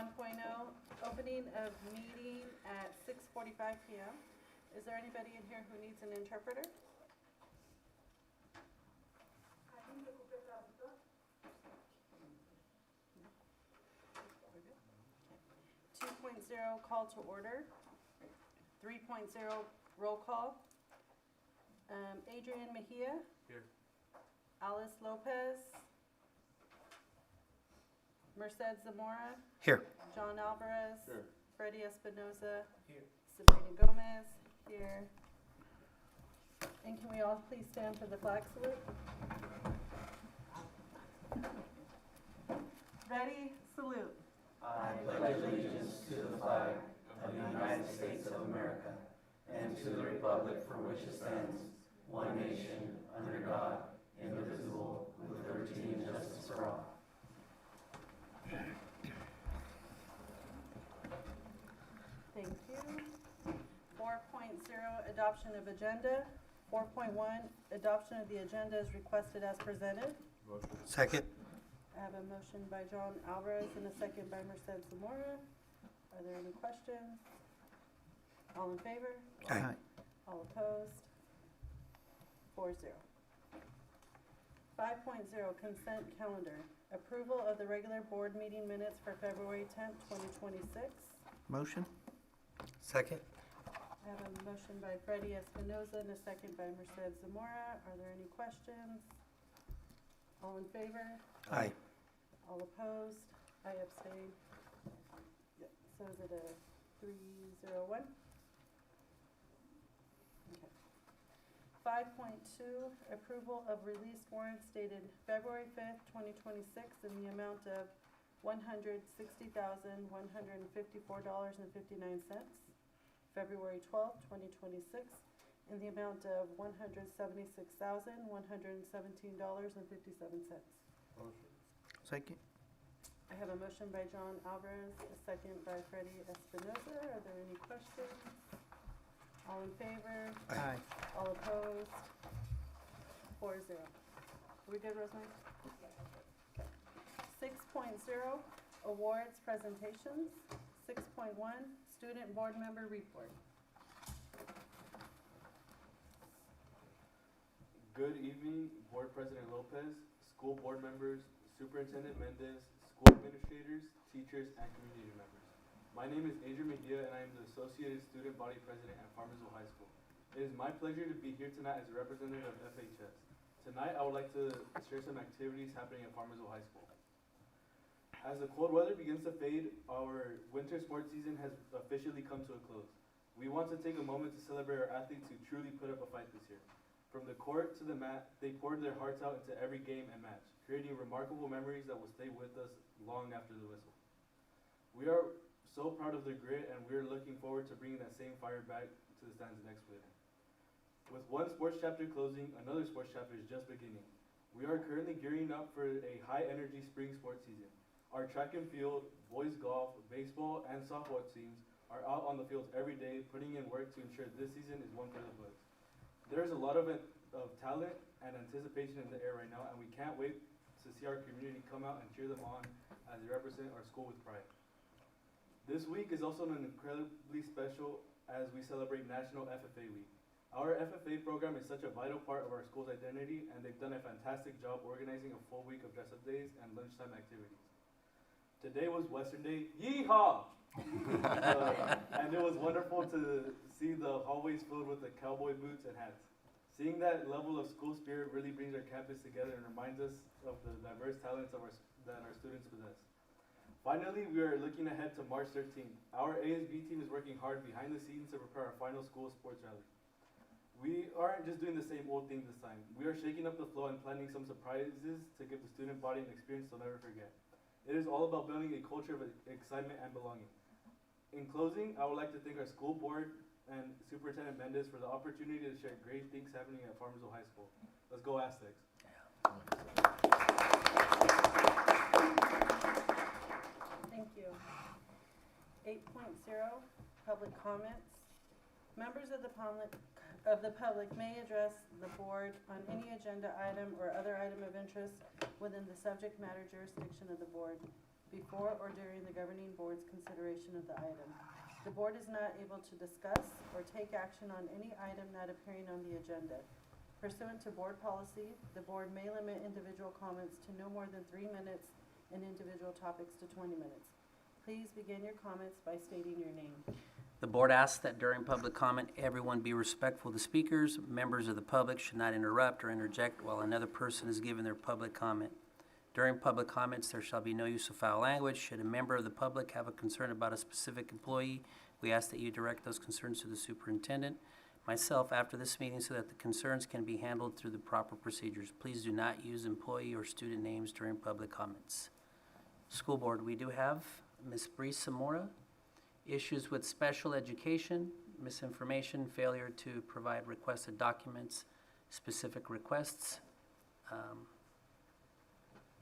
Opening of meeting at 6:45 p.m. Is there anybody in here who needs an interpreter? 2.0 call to order. 3.0 roll call. Adrian Mejia. Here. Alice Lopez. Merced Zamora. Here. John Alvarez. Here. Freddie Espinoza. Here. Sabrina Gomez. Here. And can we all please stand for the flag salute? Ready? Salute. I pledge allegiance to the flag of the United States of America and to the republic for which it stands, one nation, under God, indivisible, with liberty and justice for all. Thank you. 4.0 adoption of agenda. 4.1 adoption of the agenda is requested as presented. Motion. Second. I have a motion by John Alvarez and a second by Merced Zamora. Are there any questions? All in favor? Aye. All opposed? 4-0. 5.0 consent calendar. Approval of the regular board meeting minutes for February 10th, 2026. Motion. Second. I have a motion by Freddie Espinoza and a second by Merced Zamora. Are there any questions? All in favor? Aye. All opposed? I abstain. Yep. So is it a 3-0-1? Okay. 5.2, approval of released warrants dated February 5th, 2026 in the amount of $160,154.59. February 12th, 2026 in the amount of $176,117.57. Motion. Second. I have a motion by John Alvarez, a second by Freddie Espinoza. Are there any questions? All in favor? Aye. All opposed? 4-0. Are we good, Rosemary? Okay. 6.0, awards presentations. 6.1, student board member report. Good evening, Board President Lopez, school board members, Superintendent Mendez, school administrators, teachers, and community members. My name is Adrian Mejia, and I am the Associated Student Body President at Farmersville High School. It is my pleasure to be here tonight as a representative of FHS. Tonight, I would like to share some activities happening at Farmersville High School. As the cold weather begins to fade, our winter sports season has officially come to a close. We want to take a moment to celebrate our athletes who truly put up a fight this year. From the court to the mat, they poured their hearts out into every game and match, creating remarkable memories that will stay with us long after the whistle. We are so proud of their grit, and we are looking forward to bringing that same fire back to the stands next week. With one sports chapter closing, another sports chapter is just beginning. We are currently gearing up for a high-energy spring sports season. Our track and field, boys golf, baseball, and softball teams are out on the fields every day, putting in work to ensure this season is one for the books. There is a lot of talent and anticipation in the air right now, and we can't wait to see our community come out and cheer them on as they represent our school with pride. This week is also an incredibly special as we celebrate National FFA Week. Our FFA program is such a vital part of our school's identity, and they've done a fantastic job organizing a full week of dress-up days and lunchtime activities. Today was Western Day. Yeehaw! And it was wonderful to see the hallways filled with the cowboy boots and hats. Seeing that level of school spirit really brings our campus together and reminds us of the diverse talents that our students possess. Finally, we are looking ahead to March 13th. Our ASB team is working hard behind the scenes to prepare our final school sports rally. We aren't just doing the same old thing this time. We are shaking up the flow and planning some surprises to give the student body an experience they'll never forget. It is all about building a culture of excitement and belonging. In closing, I would like to thank our school board and Superintendent Mendez for the opportunity to share great things happening at Farmersville High School. Let's go Aztecs. Thank you. 8.0, public comments. Members of the public may address the board on any agenda item or other item of interest within the subject matter jurisdiction of the board. before or during the governing board's consideration of the item. The board is not able to discuss or take action on any item not appearing on the agenda. Pursuant to board policy, the board may limit individual comments to no more than 3 minutes and individual topics to 20 minutes. Please begin your comments by stating your name. The board asks that during public comment, everyone be respectful to speakers. Members of the public should not interrupt or interject while another person is giving their public comment. During public comments, there shall be no use of foul language. Should a member of the public have a concern about a specific employee, we ask that you direct those concerns to the superintendent, myself, after this meeting so that the concerns can be handled through the proper procedures. Please do not use employee or student names during public comments. School board, we do have Ms. Bree Zamora. Issues with special education, misinformation, failure to provide requested documents, specific requests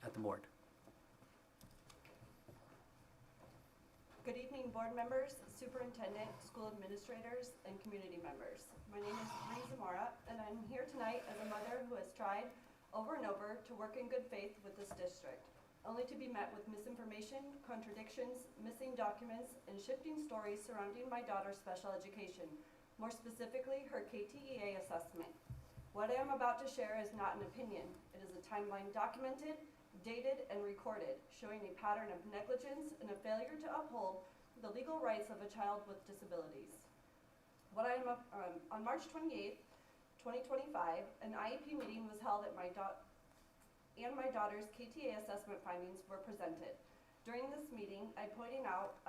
at the board. Good evening, board members, superintendent, school administrators, and community members. My name is Bree Zamora, and I'm here tonight as a mother who has tried over and over to work in good faith with this district, only to be met with misinformation, contradictions, missing documents, and shifting stories surrounding my daughter's special education, more specifically her KTEA assessment. What I am about to share is not an opinion. It is a timeline documented, dated, and recorded, showing a pattern of negligence and a failure to uphold the legal rights of a child with disabilities. On March 28th, 2025, an IEP meeting was held at my daughter's KTA assessment findings were presented. During this meeting, I pointed out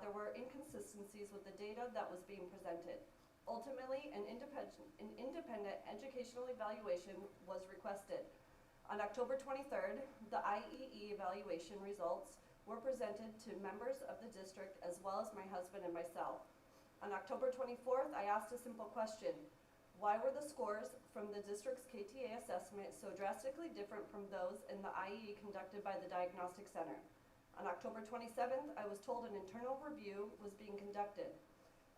there were inconsistencies with the data that was being presented. Ultimately, an independent educational evaluation was requested. On October 23rd, the IEE evaluation results were presented to members of the district as well as my husband and myself. On October 24th, I asked a simple question. Why were the scores from the district's KTA assessment so drastically different from those in the IE conducted by the Diagnostic Center? On October 27th, I was told an internal review was being conducted,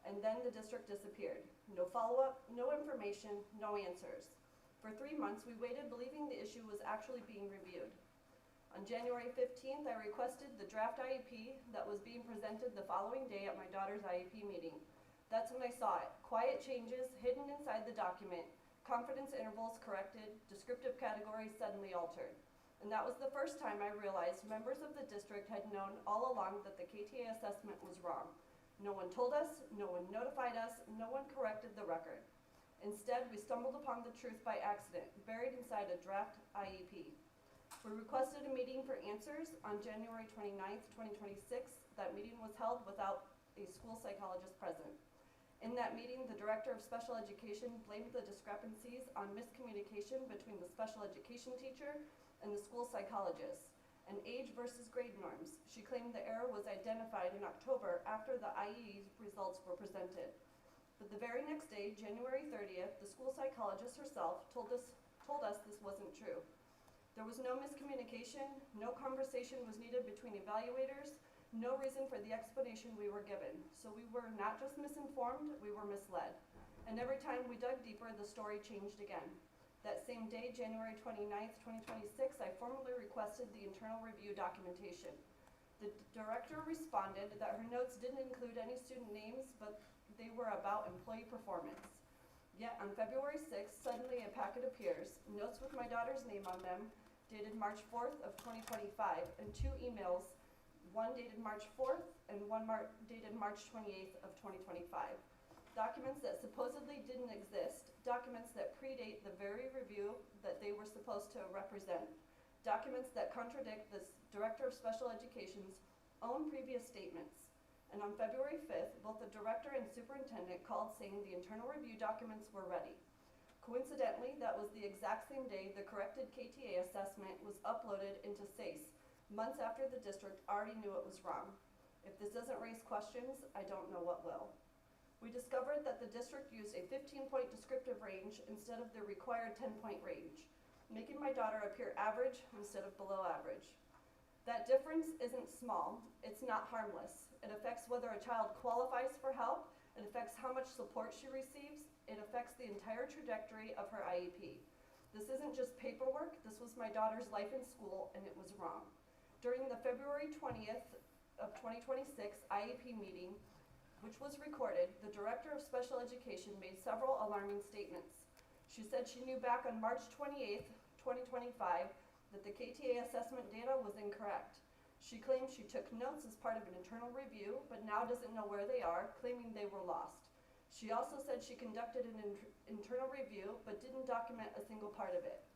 and then the district disappeared. No follow-up, no information, no answers. For 3 months, we waited believing the issue was actually being reviewed. On January 15th, I requested the draft IEP that was being presented the following day at my daughter's IEP meeting. That's when I saw it. Quiet changes hidden inside the document, confidence intervals corrected, descriptive categories suddenly altered. And that was the first time I realized members of the district had known all along that the KTA assessment was wrong. No one told us, no one notified us, no one corrected the record. Instead, we stumbled upon the truth by accident, buried inside a draft IEP. We requested a meeting for answers on January 29th, 2026. That meeting was held without a school psychologist present. In that meeting, the director of special education blamed the discrepancies on miscommunication between the special education teacher and the school psychologist, and age versus grade norms. She claimed the error was identified in October after the IE results were presented. But the very next day, January 30th, the school psychologist herself told us this wasn't true. There was no miscommunication, no conversation was needed between evaluators, no reason for the explanation we were given. So we were not just misinformed, we were misled. And every time we dug deeper, the story changed again. That same day, January 29th, 2026, I formally requested the internal review documentation. The director responded that her notes didn't include any student names, but they were about employee performance. Yet on February 6th, suddenly a packet appears, notes with my daughter's name on them, dated March 4th of 2025, and 2 emails, one dated March 4th and one dated March 28th of 2025. Documents that supposedly didn't exist, documents that predate the very review that they were supposed to represent, documents that contradict the Director of Special Education's own previous statements. And on February 5th, both the director and superintendent called saying the internal review documents were ready. Coincidentally, that was the exact same day the corrected KTA assessment was uploaded into SACE, months after the district already knew it was wrong. If this doesn't raise questions, I don't know what will. We discovered that the district used a 15-point descriptive range instead of the required 10-point range, making my daughter appear average instead of below average. That difference isn't small, it's not harmless. It affects whether a child qualifies for help, it affects how much support she receives, it affects the entire trajectory of her IEP. This isn't just paperwork, this was my daughter's life in school, and it was wrong. During the February 20th of 2026 IEP meeting, which was recorded, the Director of Special Education made several alarming statements. She said she knew back on March 28th, 2025, that the KTA assessment data was incorrect. She claimed she took notes as part of an internal review, but now doesn't know where they are, claiming they were lost. She also said she conducted an internal review, but didn't document a single part of it.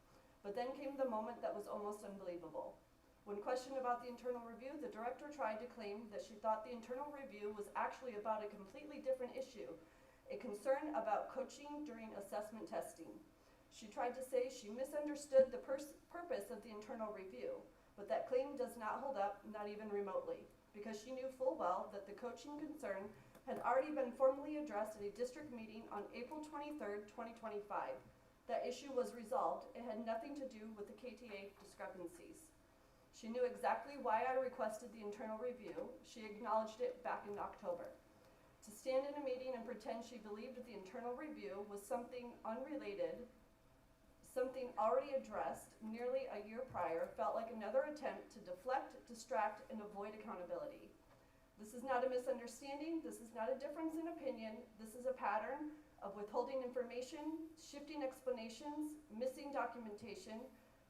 But then came the moment that was almost unbelievable. When questioned about the internal review, the director tried to claim that she thought the internal review was actually about a completely different issue, a concern about coaching during assessment testing. She tried to say she misunderstood the purpose of the internal review, but that claim does not hold up, not even remotely, because she knew full well that the coaching concern had already been formally addressed at a district meeting on April 23rd, 2025. That issue was resolved. It had nothing to do with the KTA discrepancies. She knew exactly why I requested the internal review. She acknowledged it back in October. To stand in a meeting and pretend she believed the internal review was something unrelated, something already addressed nearly a year prior, felt like another attempt to deflect, distract, and avoid accountability. This is not a misunderstanding. This is not a difference in opinion. This is a pattern of withholding information, shifting explanations, missing documentation,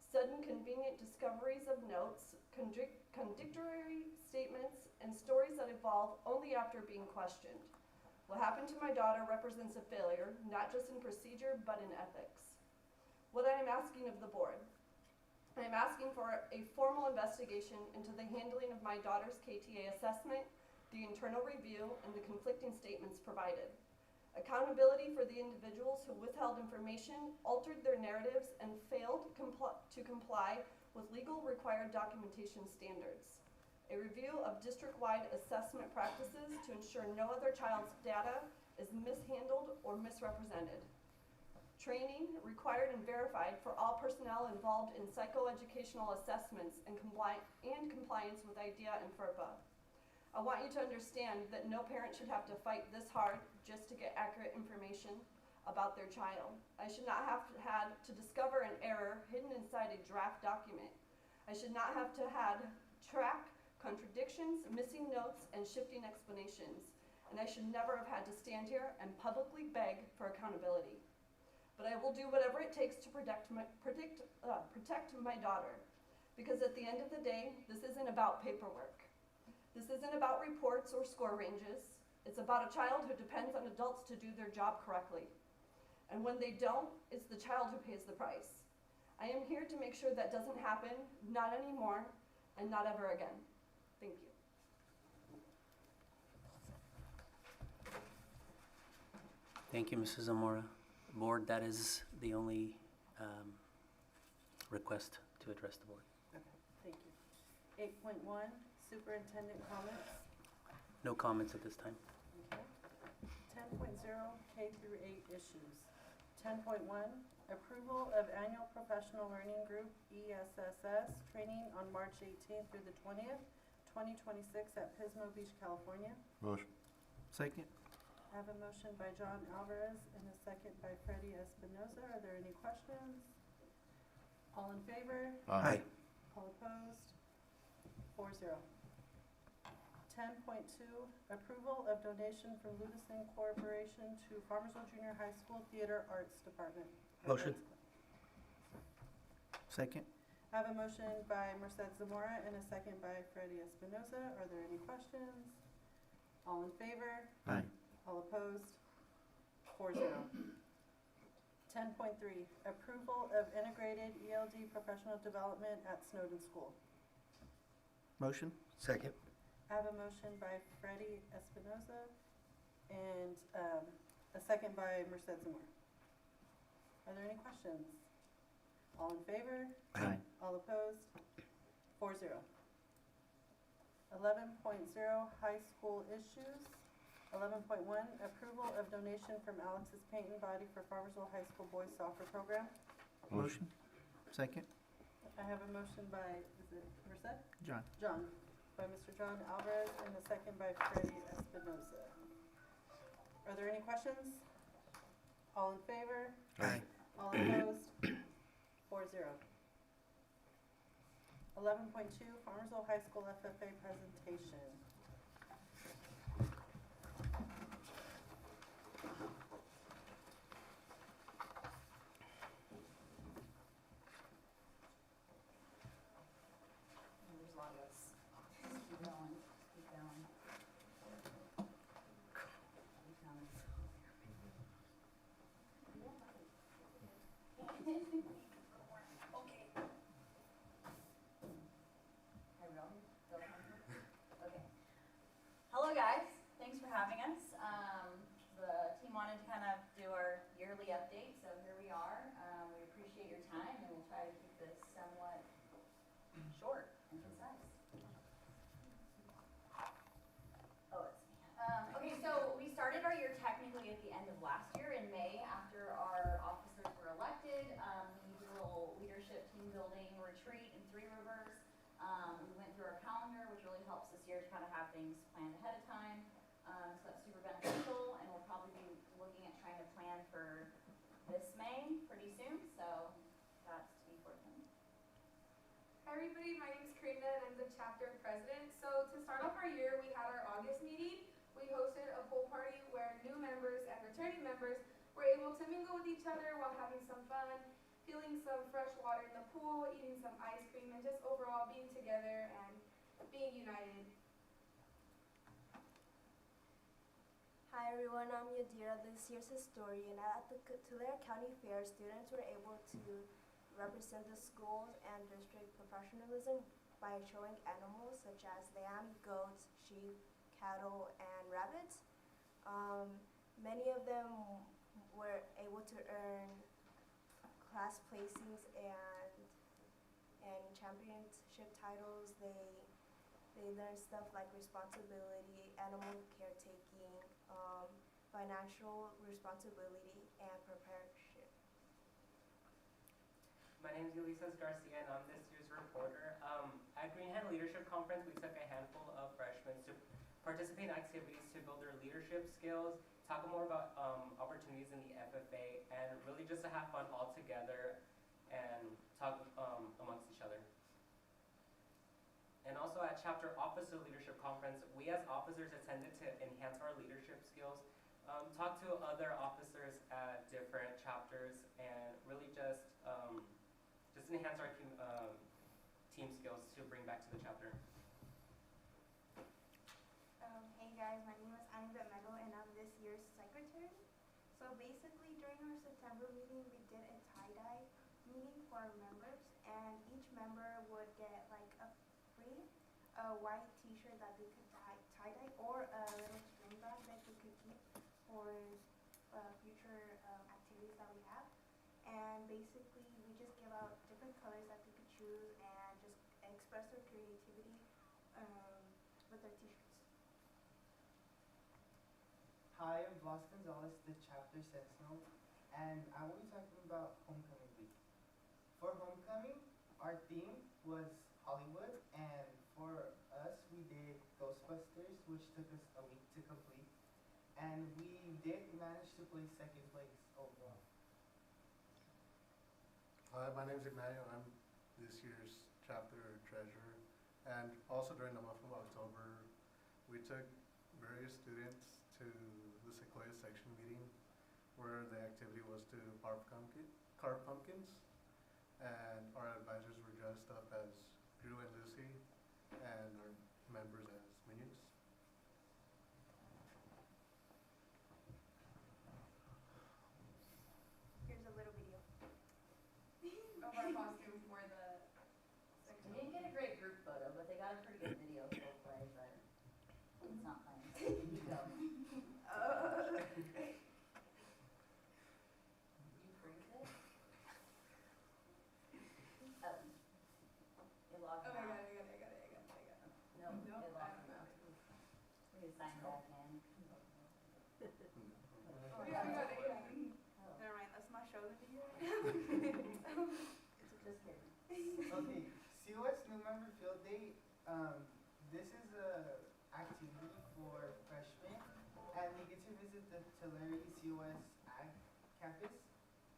sudden convenient discoveries of notes, contradictory statements, and stories that evolve only after being questioned. What happened to my daughter represents a failure, not just in procedure, but in ethics. What I am asking of the board, I am asking for a formal investigation into the handling of my daughter's KTA assessment, the internal review, and the conflicting statements provided. Accountability for the individuals who withheld information, altered their narratives, and failed to comply with legal required documentation standards. A review of district-wide assessment practices to ensure no other child's data is mishandled or misrepresented. Training required and verified for all personnel involved in psychoeducational assessments and compliance with IDEA and FERPA. I want you to understand that no parent should have to fight this hard just to get accurate information about their child. I should not have had to discover an error hidden inside a draft document. I should not have to track contradictions, missing notes, and shifting explanations. And I should never have had to stand here and publicly beg for accountability. But I will do whatever it takes to protect my daughter. Because at the end of the day, this isn't about paperwork. This isn't about reports or score ranges. It's about a child who depends on adults to do their job correctly. And when they don't, it's the child who pays the price. I am here to make sure that doesn't happen, not anymore, and not ever again. Thank you. Thank you, Mrs. Zamora. Board, that is the only request to address the board. Okay, thank you. 8.1, superintendent comments. No comments at this time. Okay. 10.0, K through 8 issues. 10.1, approval of annual professional learning group, ESSS, training on March 18th through the 20th, 2026 at Pismo Beach, California. Motion. Second. I have a motion by John Alvarez and a second by Freddie Espinoza. Are there any questions? All in favor? Aye. All opposed? 4-0. 10.2, approval of donation from Ludason Corporation to Farmersville Junior High School Theater Arts Department. Motion. Second. I have a motion by Merced Zamora and a second by Freddie Espinoza. Are there any questions? All in favor? Aye. All opposed? 4-0. 10.3, approval of integrated ELD professional development at Snowden School. Motion. Second. I have a motion by Freddie Espinoza and a second by Merced Zamora. Are there any questions? All in favor? Aye. All opposed? 4-0. 11.0, high school issues. 11.1, approval of donation from Alexis Paint and Body for Farmersville High School Boys Soccer Program. Motion. Second. I have a motion by, is it Merced? John. John, by Mr. John Alvarez and a second by Freddie Espinoza. Are there any questions? All in favor? Aye. All opposed? 4-0. 11.2, Farmersville High School FFA presentation. There's a lot of us. Just keep going, keep going. Keep going. Okay. Are we all here? Still on? Okay. Hello, guys. Thanks for having us. The team wanted to kind of do our yearly update, so here we are. We appreciate your time, and we'll try to keep this somewhat short and concise. Oh, it's me. Okay, so we started our year technically at the end of last year in May after our officers were elected. We did a little leadership team building retreat in Three Rivers. We went through our calendar, which really helps this year to kind of have things planned ahead of time. So that's super beneficial, and we'll probably be looking at trying to plan for this May pretty soon. So that's to be forthcoming. Hi everybody, my name is Karina and I'm the chapter president. So to start off our year, we had our August meeting. We hosted a pool party where new members and returning members were able to mingle with each other while having some fun, feeling some fresh water in the pool, eating some ice cream, and just overall being together and being united. Hi everyone, I'm Yadira, this year's historian. At the Tulare County Fair, students were able to represent the schools and district professionalism by showing animals such as lamb, goats, sheep, cattle, and rabbits. Many of them were able to earn class placings and championship titles. They learn stuff like responsibility, animal caretaking, financial responsibility, and preparation. My name is Ulysses Garcia, and I'm this year's reporter. At Greenhead Leadership Conference, we took a handful of freshmen to participate in activities to build their leadership skills, talk more about opportunities in the FFA, and really just to have fun all together and talk amongst each other. And also at Chapter Officer Leadership Conference, we as officers attended to enhance our leadership skills, talk to other officers at different chapters, and really just enhance our team skills to bring back to the chapter. Hey guys, my name is Anibet Mego and I'm this year's secretary. So basically during our September meeting we did a tie-dye meeting for our members, and each member would get like a free white t-shirt that they could tie-dye, or a little string bag that they could keep for future activities that we have. And basically we just give out different colors that they could choose and just express their creativity with their t-shirts. Hi, I'm Blas Gonzalez, the chapter sentinel, and I will be talking about Homecoming Week. For Homecoming, our theme was Hollywood, and for us, we did Ghostbusters, which took us a week to complete, and we did manage to place second place overall. Hi, my name is Emmanuel. I'm this year's chapter treasurer, and also during the month of October, we took various students to the Sequoia section meeting where the activity was to carve pumpkins, and our advisors were dressed up as Drew and Lucy, and our members as minions. Here's a little video. Of our costume for the We section. didn't get a great group photo, but they got a pretty good video of both ways, but it's not playing. You go. You freeze it? Oh. It logged Oh, out. I got it. No, Nope, it I logged don't know. out. We need to sign back in. Oh, yeah, I got it, yeah. Oh, Never mind, let's not show the video. just kidding. Okay, COS New Member Field Day. This is a activity for freshmen, and they get to visit the Tulare COS Ag campus.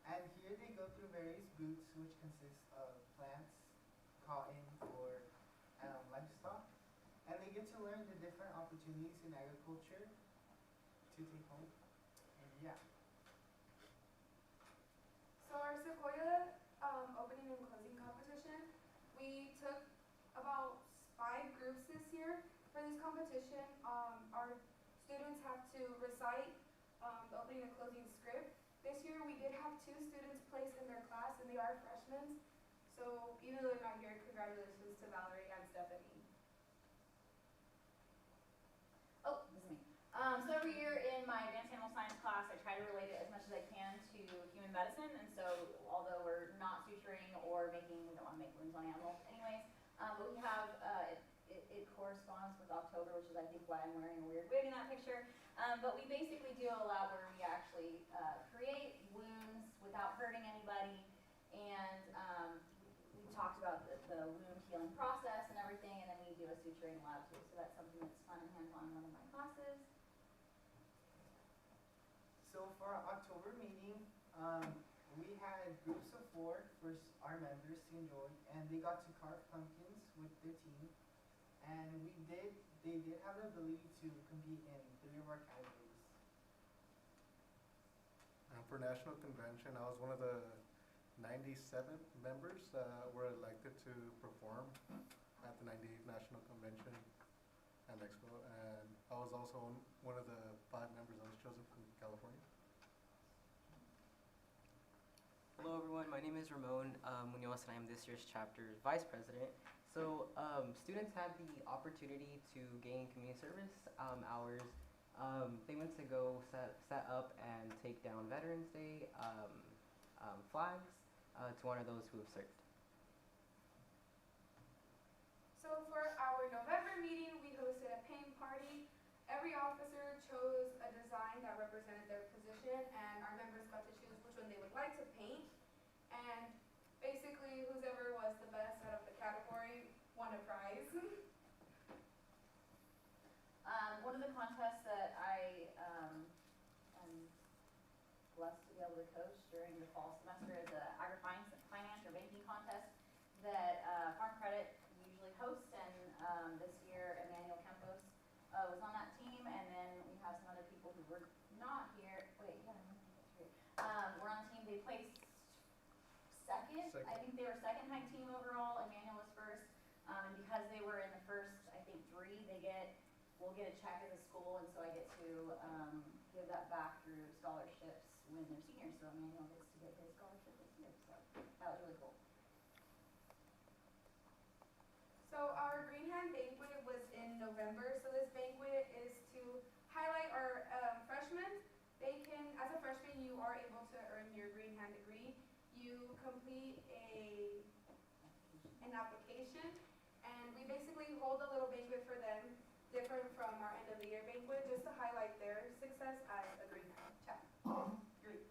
And here they go through various booths, which consist of plants, cotton, or to learn the different opportunities in agriculture to take home. And yeah. So our Sequoia opening and closing competition, we took about 5 groups this year. For this competition, our students have to recite the opening and closing script. This year we did have 2 students placed in their class, and they are freshmen. So even though they're not here, congratulations to Valerie and Stephanie. Oh, this is me. So every year in my advanced animal science class, I try to relate it as much as I can to human medicine. And so although we're not suturing or making, we don't want to make wounds on animals anyways, but we have, it corresponds with October, which is I think why I'm wearing a weird wig in that picture. But we basically do a lab where we actually create wounds without hurting anybody. And we talked about the wound healing process and everything, and then we do a suturing lab too. So that's something that's fun and hands-on in one of my classes. So for our October meeting, we had groups of 4 for our members to enjoy, and they got to carve pumpkins with their team. And they did have the ability to compete in 3 of our categories. And for National Convention, I was one of the 97 members that were elected to perform at the 98th National Convention and Expo. And I was also one of the 5 members that was chosen from California. Hello everyone, my name is Ramon Munoz and I am this year's chapter vice president. So students had the opportunity to gain community service hours. They went to go set up and take down Veterans Day flags to honor those who have served. So for our November meeting, we hosted a paint party. Every officer chose a design that represented their position, and our members got to choose which one they would like to paint. And basically, whoever was the best out of the category won a prize. One of the contests that I am blessed to be able to coach during the fall semester is an agri-finance or banking contest that Farm Credit usually hosts, and this year Emmanuel Campos was on that team, and then we have some other people who were not here. Wait, yeah, that's right. We're on the team. They placed second. I think they were second high team overall. Emmanuel was first, and because they were in the first, I think 3, we'll get a check as a school, and so I get to give that back through scholarships when they're seniors. So Emmanuel gets to get his scholarship this year. So that was really cool. So our Green Hand banquet was in November. So this banquet is to highlight our freshmen. They can, as a freshman, you are able to earn your Green Hand degree. You complete an application, and we basically hold a little banquet for them, different from our end of the year banquet, just to highlight their success as a Green Hand group.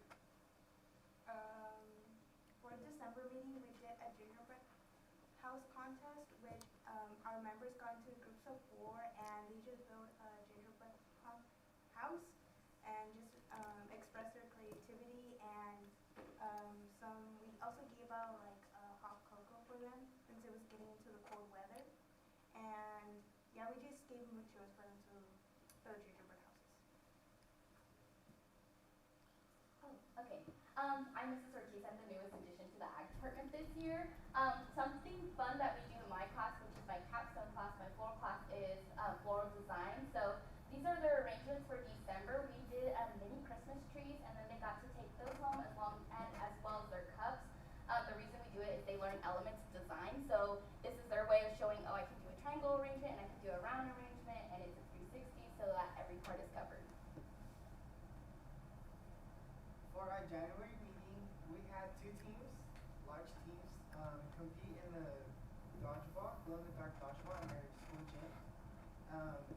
For December meeting, we did a gingerbread house contest, which our members got into groups of 4, and they just built a gingerbread house and just express their creativity. And we also gave out like hot cocoa for them since it was getting into the cold weather. And yeah, we just gave them materials for them to build gingerbread houses. Oh, okay. I'm Mrs. Ortiz. I'm the newest addition to the ag department this year. Something fun that we do in my class, which is my capstone class, my floral class, is floral design. So these are their arrangements for December. We did mini Christmas trees, and then they got to take those home as well as their cups. The reason we do it is they learn elements of design. So this is their way of showing, oh, I can do a triangle arrangement, and I can do a round arrangement, and it's a 360, so that every part is covered. For our January meeting, we had 2 teams, large teams, compete in the dodgeball, glow-in-the-dark dodgeball in their school gym.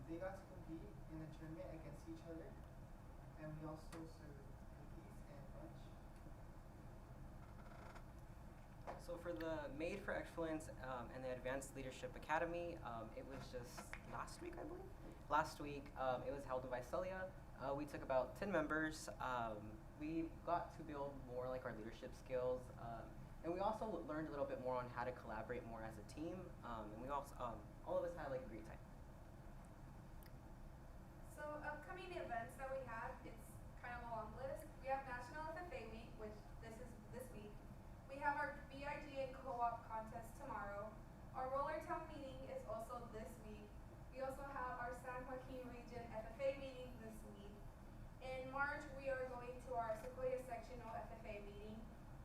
They got to compete in a tournament against each other, and we also served cookies and lunch. So for the Made for Excellence and the Advanced Leadership Academy, it was just last week, I believe. Last week, it was held in Visalia. We took about 10 members. We got to build more like our leadership skills, and we also learned a little bit more on how to collaborate more as a team. And we also, all of us had like a great time. upcoming events that we have, it's kind of a long list. We have National FFA Week, which this week. We have our BIG and co-op contest tomorrow. Our Roller Town meeting is also this week. We also have our San Joaquin Region FFA meeting this week. In March, we are going to our Sequoia Sectional FFA meeting.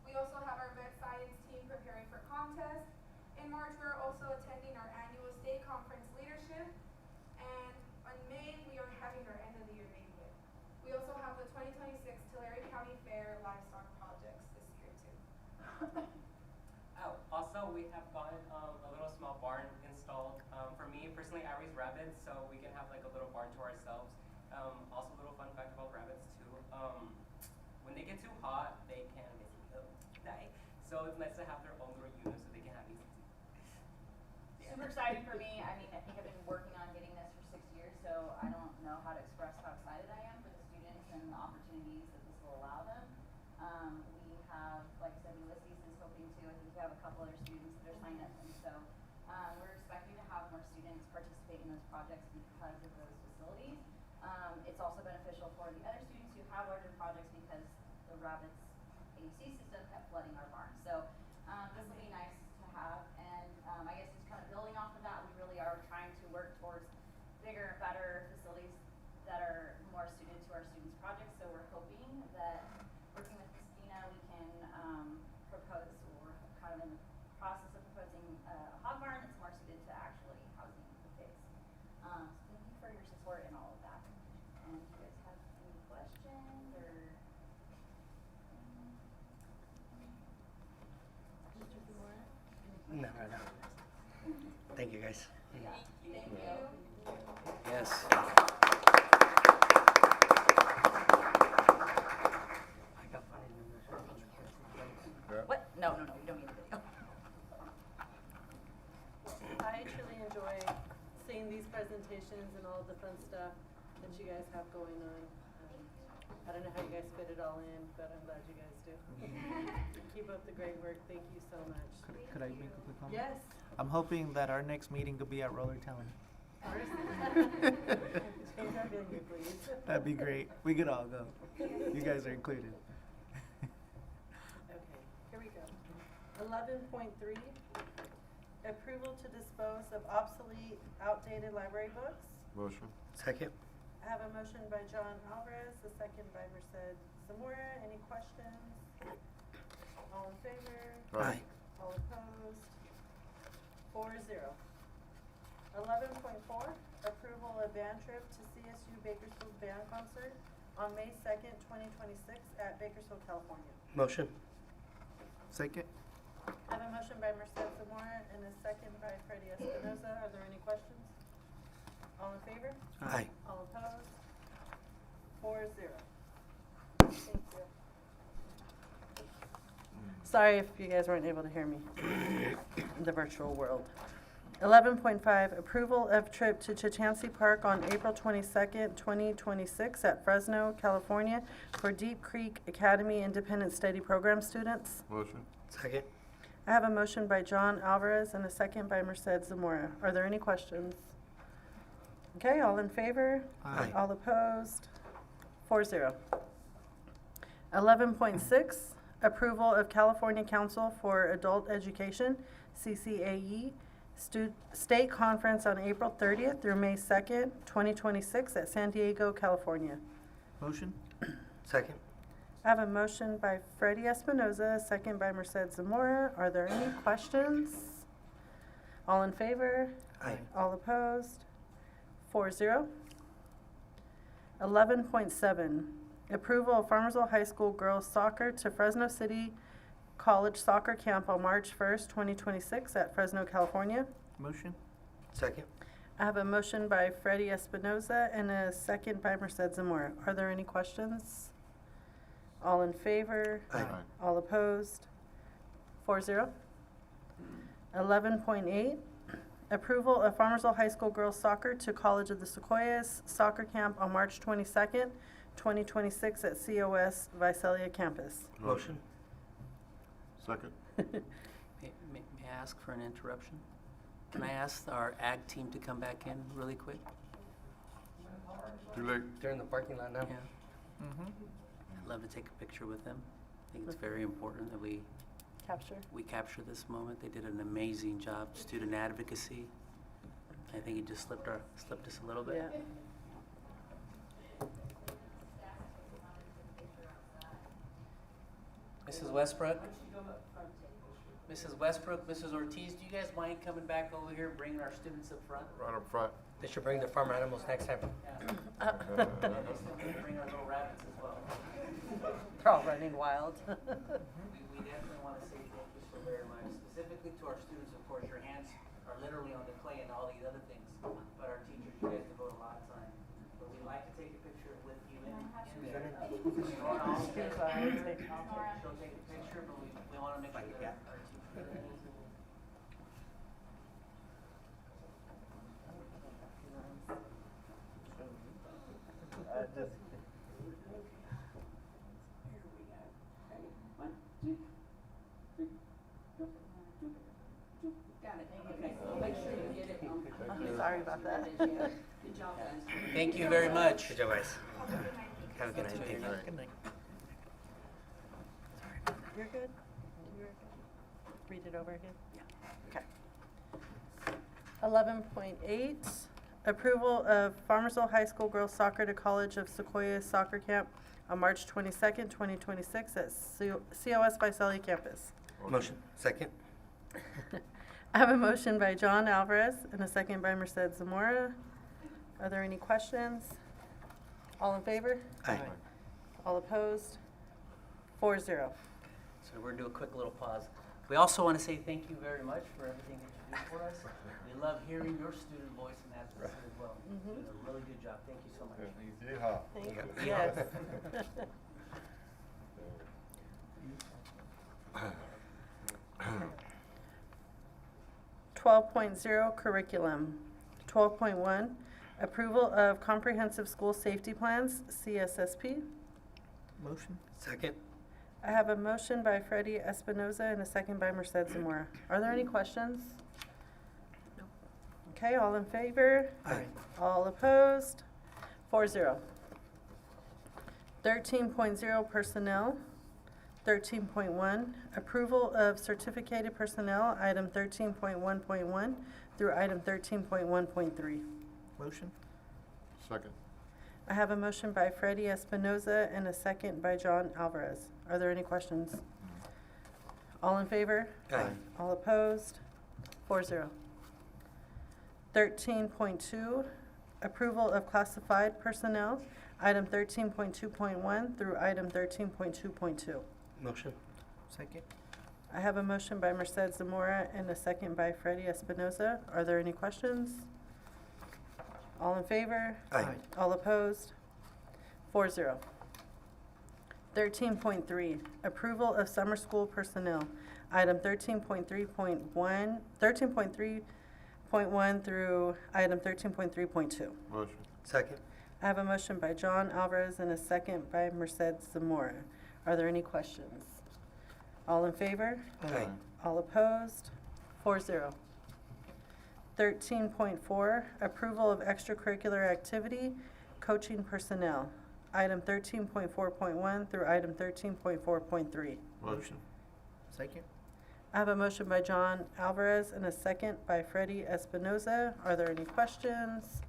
We also have our Med Science team preparing for contest. In March, we're also attending our annual state conference leadership. And in May, we are having our end of the year banquet. We also have the 2026 Tulare County Fair livestock projects this year too. Oh, also, we have gotten a little small barn installed. For me personally, I raise rabbits, so we can have like a little barn to ourselves. Also, a little fun fact about rabbits too. When they get too hot, they can basically die. So it's nice to have their own little unit so they can have easy. Super exciting for me. I mean, I think I've been working on getting this for 6 years, so I don't know how to express how excited I am for the students and the opportunities that this will allow them. We have, like I said, Ulysses is hoping to. I think we have a couple other students that are signed up, and so we're expecting to have more students participate in those projects because of those facilities. It's also beneficial for the other students who have larger projects because the rabbits AUC system kept flooding our barn. So this will be nice to have, and I guess just kind of building off of that, we really are trying to work towards bigger and better facilities that are more suited to our students' projects. So we're hoping that working with Christina, we can propose, or we're kind of in the process of proposing a hog barn that's more suited to actually housing the pigs. So thank you for your support in all of that. And do you guys have any questions or? Mr. Zamora? No. Thank you, guys. Yeah. Thank you. Yes. What? No, we don't need a video. I truly enjoy seeing these presentations and all of the fun stuff that you guys have going on. I don't know how you guys fit it all in, but I'm glad you guys do. Keep up the great work. Thank you so much. Could I make a quick comment? Yes. I'm hoping that our next meeting could be at Roller Town. Change our venue, please. That'd be great. We could all go. You guys are included. Okay, here we go. 11.3, approval to dispose of obsolete, outdated library books. Motion. Second. I have a motion by John Alvarez, a second by Merced Zamora. Any questions? All in favor? Aye. All opposed? 4-0. 11.4, approval of band trip to CSU Bakersfield Band Concert on May 2nd, 2026 at Bakersfield, California. Motion. Second. I have a motion by Merced Zamora and a second by Freddie Espinoza. Are there any questions? All in favor? Aye. All opposed? 4-0. Thank you. Sorry if you guys weren't able to hear me in the virtual world. 11.5, approval of trip to Chachansey Park on April 22nd, 2026 at Fresno, California for Deep Creek Academy Independent Study Program students. Motion. Second. I have a motion by John Alvarez and a second by Merced Zamora. Are there any questions? Okay, all in favor? Aye. All opposed? 4-0. 11.6, approval of California Council for Adult Education, CCAE, State Conference on April 30th through May 2nd, 2026 at San Diego, California. Motion. Second. I have a motion by Freddie Espinoza, a second by Merced Zamora. Are there any questions? All in favor? Aye. All opposed? 4-0. 11.7, approval of Farmersville High School girls soccer to Fresno City College Soccer Camp on March 1st, 2026 at Fresno, California. Motion. Second. I have a motion by Freddie Espinoza and a second by Merced Zamora. Are there any questions? All in favor? Aye. All opposed? 4-0. 11.8, approval of Farmersville High School girls soccer to College of the Sequoias Soccer Camp on March 22nd, 2026 at COS Visalia campus. Motion. Second. May I ask for an interruption? Can I ask our ag team to come back in really quick? Too late. They're in the parking lot now. Mm-hmm. I'd love to take a picture with them. I think it's very important that we Capture. capture this moment. They did an amazing job. Student advocacy. I think it just slipped us a little bit. Yeah. Mrs. Westbrook? Mrs. Westbrook, Mrs. Ortiz, do you guys mind coming back over here, bringing our students up front? Right up front. They should bring the farm animals next time. Bring our little rabbits as well. They're all running wild. We definitely want to say thank you so very much, specifically to our students, of course. Your hands are literally on the clay and all these other things, but our teachers, you guys devote a lot of time. But we'd like to take a picture with you in there. She'll take a picture, but we want to make sure that our teachers. Sorry about that. Thank you very much. Good job, guys. Have a good night. Thank you. Good night. You're good? You're good? Read it over again? Yeah. Okay. 11.8, approval of Farmersville High School girls soccer to College of Sequoia Soccer Camp on March 22nd, 2026 at COS Visalia campus. Motion. Second. I have a motion by John Alvarez and a second by Merced Zamora. Are there any questions? All in favor? Aye. All opposed? 4-0. So we're gonna do a quick little pause. We also want to say thank you very much for everything that you do for us. We love hearing your student voice and advocacy as well. You did a really good job. Thank you so much. Thank you. Yes. 12.0 curriculum. 12.1 approval of comprehensive school safety plans, CSSP. Motion. Second. I have a motion by Freddie Espinoza and a second by Merced Zamora. Are there any questions? Okay, all in favor? Aye. All opposed? 4-0. 13.0 personnel. 13.1 approval of certificated personnel, item 13.1.1 through item 13.1.3. Motion. Second. I have a motion by Freddie Espinoza and a second by John Alvarez. Are there any questions? All in favor? Aye. All opposed? 4-0. 13.2, approval of classified personnel, item 13.2.1 through item 13.2.2. Motion. Second. I have a motion by Merced Zamora and a second by Freddie Espinoza. Are there any questions? All in favor? Aye. All opposed? 4-0. 13.3, approval of summer school personnel, item 13.3.1, 13.3.1 through item 13.3.2. Motion. Second. I have a motion by John Alvarez and a second by Merced Zamora. Are there any questions? All in favor? Aye. All opposed? 4-0. 13.4, approval of extracurricular activity, coaching personnel, item 13.4.1 through item 13.4.3. Motion. Second. I have a motion by John Alvarez and a second by Freddie Espinoza. Are there any questions?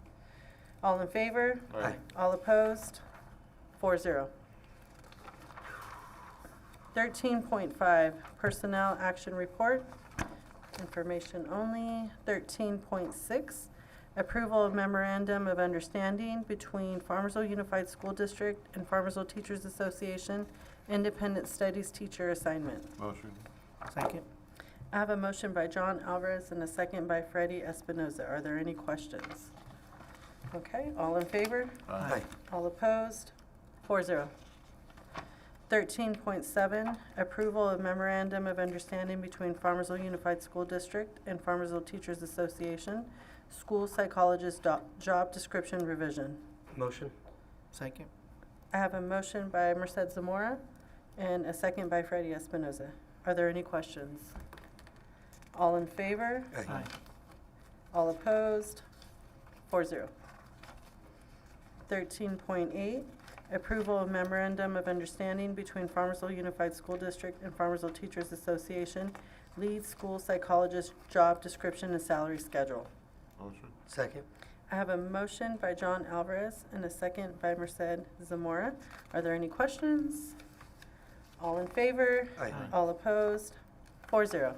All in favor? Aye. All opposed? 4-0. 13.5, Personnel Action Report, information only. 13.6, approval of memorandum of understanding between Farmersville Unified School District and Farmersville Teachers Association, Independent Studies Teacher Assignment. Motion. Second. I have a motion by John Alvarez and a second by Freddie Espinoza. Are there any questions? Okay, all in favor? Aye. All opposed? 4-0. 13.7, approval of memorandum of understanding between Farmersville Unified School District and Farmersville Teachers Association, school psychologist job description revision. Motion. Second. I have a motion by Merced Zamora and a second by Freddie Espinoza. Are there any questions? All in favor? Aye. All opposed? 4-0. 13.8, approval of memorandum of understanding between Farmersville Unified School District and Farmersville Teachers Association, lead school psychologist, job description and salary schedule. Motion. Second. I have a motion by John Alvarez and a second by Merced Zamora. Are there any questions? All in favor? Aye. All opposed? 4-0.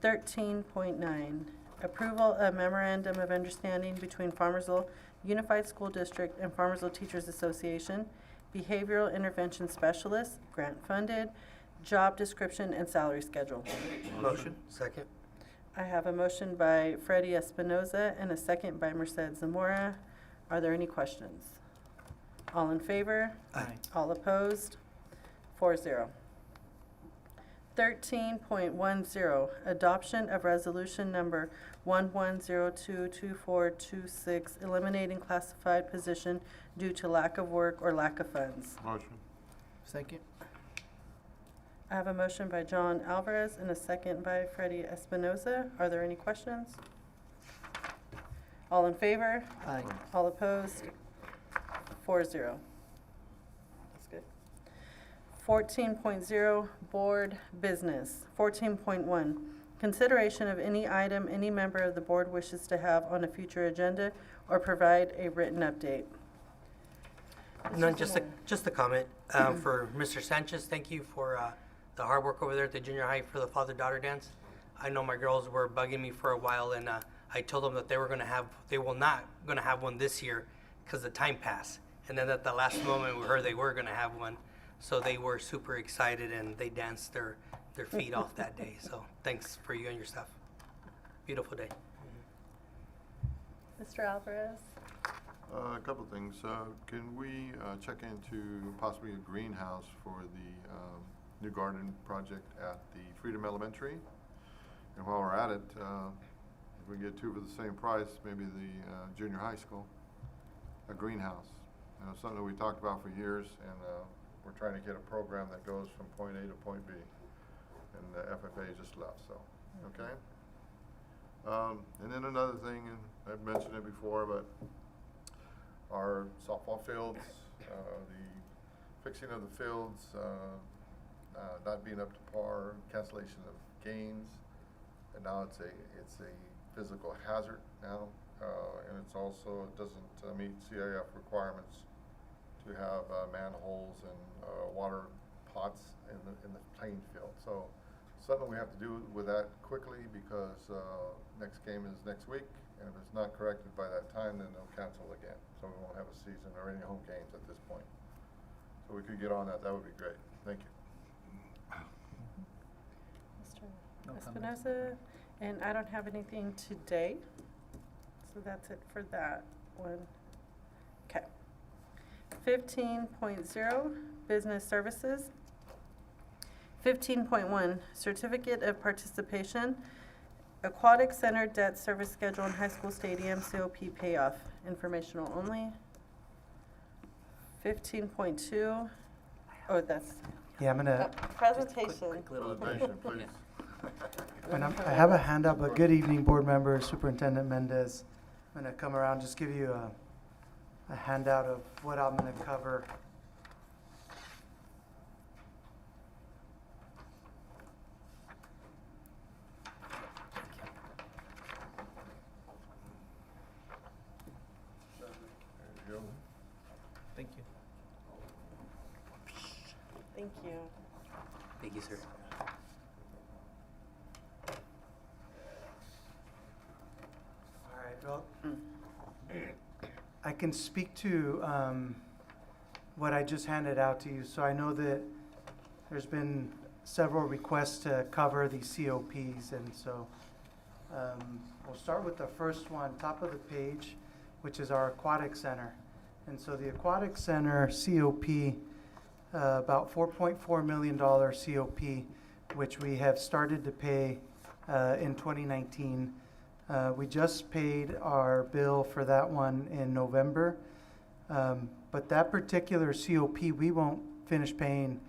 13.9, approval of memorandum of understanding between Farmersville Unified School District and Farmersville Teachers Association, behavioral intervention specialist, grant funded, job description and salary schedule. Motion. Second. I have a motion by Freddie Espinoza and a second by Merced Zamora. Are there any questions? All in favor? Aye. All opposed? 4-0. 13.10, adoption of resolution number 11022426, eliminating classified position due to lack of work or lack of funds. Motion. Second. I have a motion by John Alvarez and a second by Freddie Espinoza. Are there any questions? All in favor? Aye. All opposed? 4-0. That's good. 14.0, board business. 14.1, consideration of any item any member of the board wishes to have on a future agenda or provide a written update. No, Mr. just Zamora. just a comment for Mr. Sanchez. Thank you for the hard work over there at the junior high for the father-daughter dance. I know my girls were bugging me for a while, and I told them that they will not gonna have one this year because the time passed. And then at the last moment, we heard they were gonna have one, so they were super excited and they danced their feet off that day. So thanks for you and your staff. Beautiful day. Mr. Alvarez? A couple things. Can we check into possibly a greenhouse for the new garden project at the Freedom Elementary? And while we're at it, if we get two for the same price, maybe the junior high school, a greenhouse. You know, something that we talked about for years, and we're trying to get a program that goes from point A to point B. And the FFA just left, so, okay? And then another thing, and I've mentioned it before, but our softball fields, the fixing of the fields, not being up to par, cancellation of games, and now it's a physical hazard now, and it's also, it doesn't meet CIF requirements to have manholes and water pots in the playing field. So something we have to do with that quickly, because next game is next week, and if it's not corrected by that time, then they'll cancel again. So we won't have a season or any home games at this point. So we could get on that, that would be great. Thank you. Mr. No Espinoza? And I don't have anything today, so that's it for that one. Okay. 15.0, business services. 15.1, certificate of participation, aquatic center debt service schedule and high school stadium COP payoff, informational only. 15.2, oh, that's Yeah, I'm gonna, presentation. Presentation, please. and I have a handout, but good evening, board members, Superintendent Mendez. I'm gonna come around, just give you a handout of what I'm gonna cover. There you go. Thank you. Thank you. Thank you, sir. All right, well, I can speak to what I just handed out to you. So I know that there's been several requests to cover these COPs, and so we'll start with the first one, top of the page, which is our aquatic center. And so the aquatic center COP, about $4.4 million COP, which we have started to pay in 2019. We just paid our bill for that one in November. But that particular COP, we won't finish paying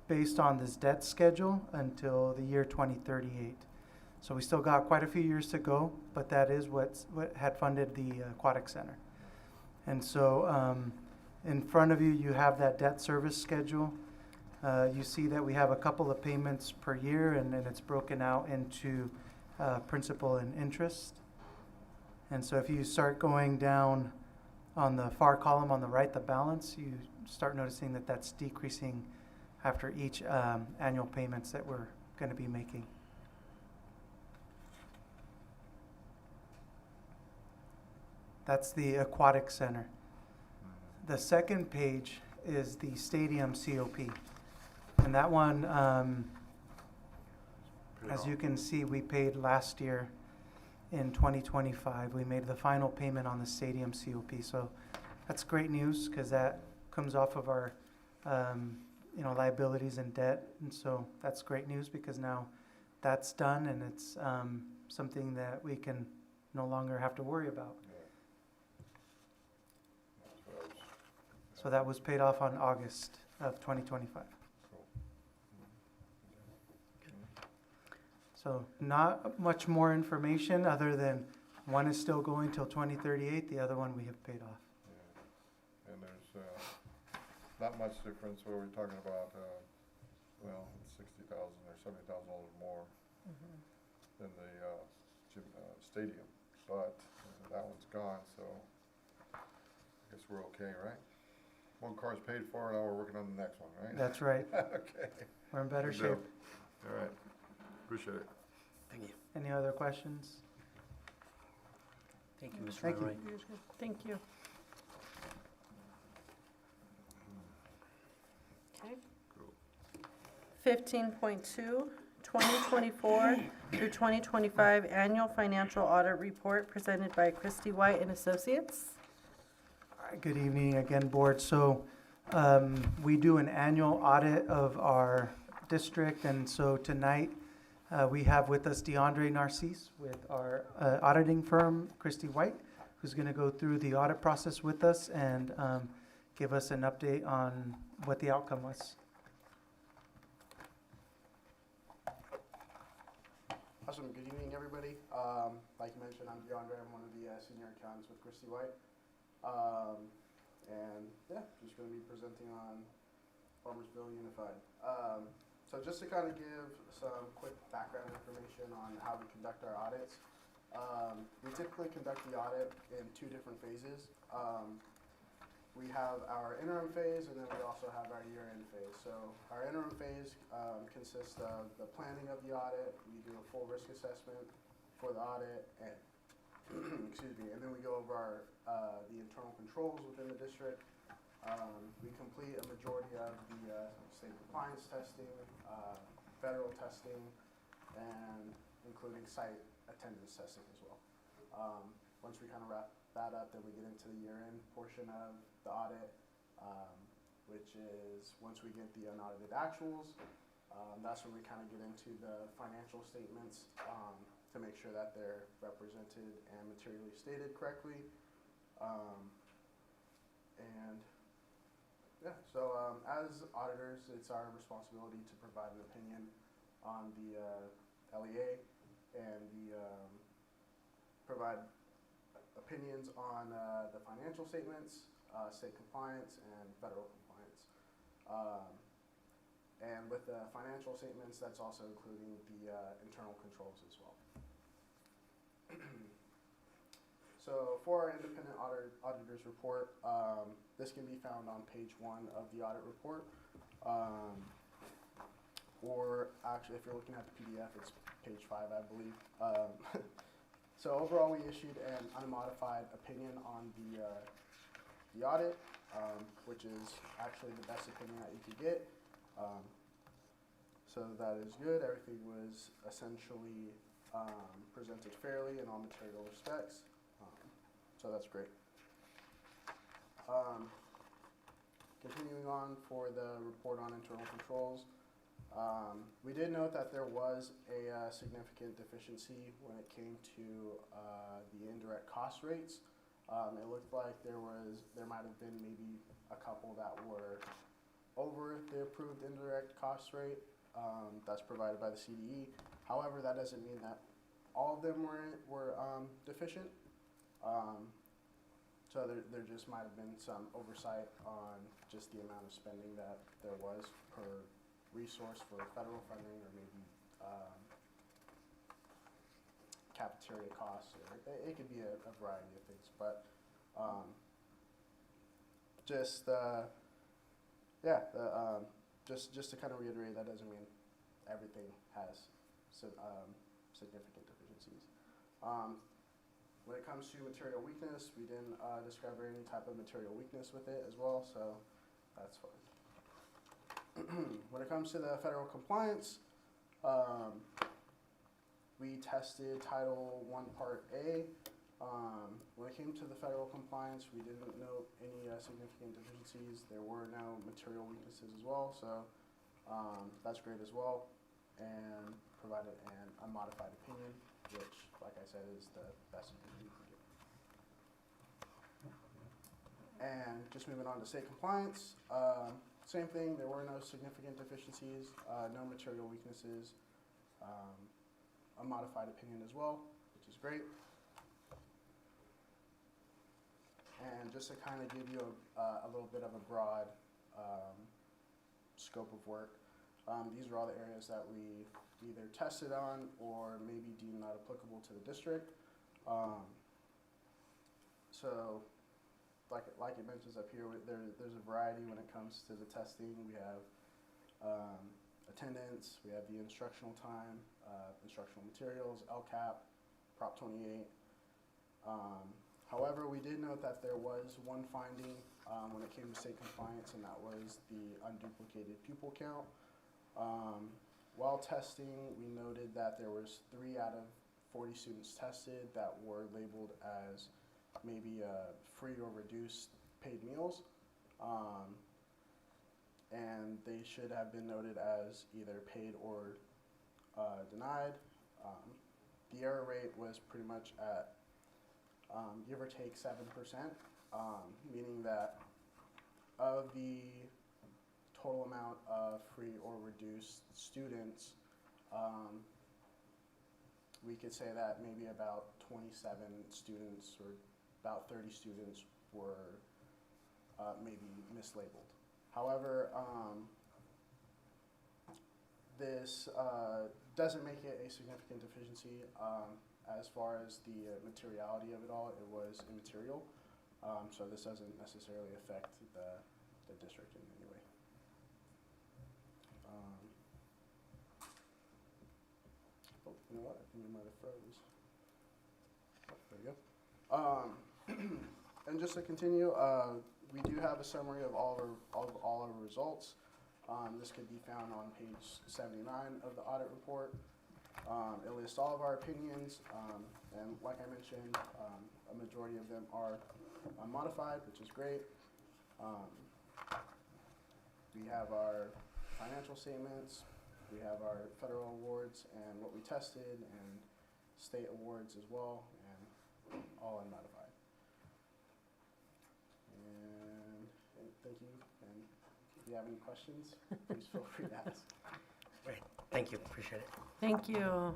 based on this debt schedule until the year 2038. So we still got quite a few years to go, but that is what had funded the aquatic center. And so in front of you, you have that debt service schedule. You see that we have a couple of payments per year, and it's broken out into principal and interest. And so if you start going down on the far column on the right, the balance, you start noticing that that's decreasing after each annual payments that we're going to be making. That's the aquatic center. The second page is the stadium COP. And that one, as you can see, we paid last year in 2025. We made the final payment on the stadium COP. So that's great news because that comes off of our liabilities and debt. And so that's great news because now that's done and it's something that we can no longer have to worry about. So that was paid off on August of 2025. So not much more information other than one is still going till 2038, the other one we have paid off. Yeah. And there's not much difference where we're talking about, $60,000 or $70,000 more than the stadium. But that one's gone, so I guess we're okay, right? One car's paid for, now we're working on the next one, right? That's right. Okay. We're in better Good shape. deal. All right. Appreciate it. Thank you. Any other questions? Thank you, Mr. Thank you. Roy. Thank you. Okay. 15.2, 2024 through 2025 Annual Financial Audit Report presented by Christy White and Associates. All right, good evening again, board. So we do an annual audit of our district, and so tonight we have with us DeAndre Narcisse with our auditing firm, Christy White, who's going to go through the audit process with us and give us an update on what the outcome was. Awesome. Good evening, everybody. Like you mentioned, I'm DeAndre. I'm one of the senior accountants with Christy White. And yeah, just going to be presenting on Farmersville Unified. So just to kind of give some quick background information on how we conduct our audits. We typically conduct the audit in two different phases. We have our interim phase, and then we also have our year-end phase. So our interim phase consists of the planning of the audit. We do a full risk assessment for the audit, and excuse me, and then we go over the internal controls within the district. We complete a majority of the state compliance testing, federal testing, and including site attendance testing as well. Once we kind of wrap that up, then we get into the year-end portion of the audit, which is once we get the unaudited actuals, that's when we kind of get into the financial statements to make sure that they're represented and materially stated correctly. And yeah, so as auditors, it's our responsibility to provide an opinion on the LEA and provide opinions on the financial statements, state compliance, and federal compliance. And with the financial statements, that's also including the internal controls as well. So for our independent auditor's report, this can be found on page 1 of the audit report. Or actually, if you're looking at the PDF, it's page 5, I believe. So overall, we issued an unmodified opinion on the audit, which is actually the best opinion that you could get. So that is good. Everything was essentially presented fairly in all material respects. So that's great. Continuing on for the report on internal controls. We did note that there was a significant deficiency when it came to the indirect cost rates. It looked like there might have been maybe a couple that were over the approved indirect cost rate that's provided by the CDE. However, that doesn't mean that all of them were deficient. So there just might have been some oversight on just the amount of spending that there was per resource for federal funding, or maybe cafeteria costs, or it could be a variety of things. But just to kind of reiterate, that doesn't mean everything has significant deficiencies. When it comes to material weakness, we didn't discover any type of material weakness with it as well, so that's fine. When it comes to the federal compliance, we tested Title I Part A. When it came to the federal compliance, we didn't note any significant deficiencies. There were no material weaknesses as well, so that's great as well, and provided an unmodified opinion, which, like I said, is the best opinion you can get. And just moving on to state compliance, same thing. There were no significant deficiencies, no material weaknesses, unmodified opinion as well, which is great. And just to kind of give you a little bit of a broad scope of work, these are all the areas that we either tested on or maybe deemed not applicable to the district. So, like it mentions up here, there's a variety when it comes to the testing. We have attendance, we have the instructional time, instructional materials, LCAP, Prop 28. However, we did note that there was one finding when it came to state compliance, and that was the unduplicated pupil count. While testing, we noted that there was 3 out of 40 students tested that were labeled as maybe free or reduced paid meals, and they should have been noted as either paid or denied. The error rate was pretty much at give or take 7%, meaning that of the total amount of free or reduced students, we could say that maybe about 27 students or about 30 students were maybe mislabeled. However, this doesn't make it a significant deficiency. As far as the materiality of it all, it was immaterial. So this doesn't necessarily affect the district in any way. Oh, you know what? I think we might have froze. Oh, there we go. And just to continue, we do have a summary of all our results. This could be found on page 79 of the audit report. It lists all of our opinions, and like I mentioned, a majority of them are modified, which is great. We have our financial statements, we have our federal awards and what we tested, and state awards as well, and all unmodified. And thank you, and if you have any questions, please feel free to ask. Great, thank you, appreciate it. Thank you. All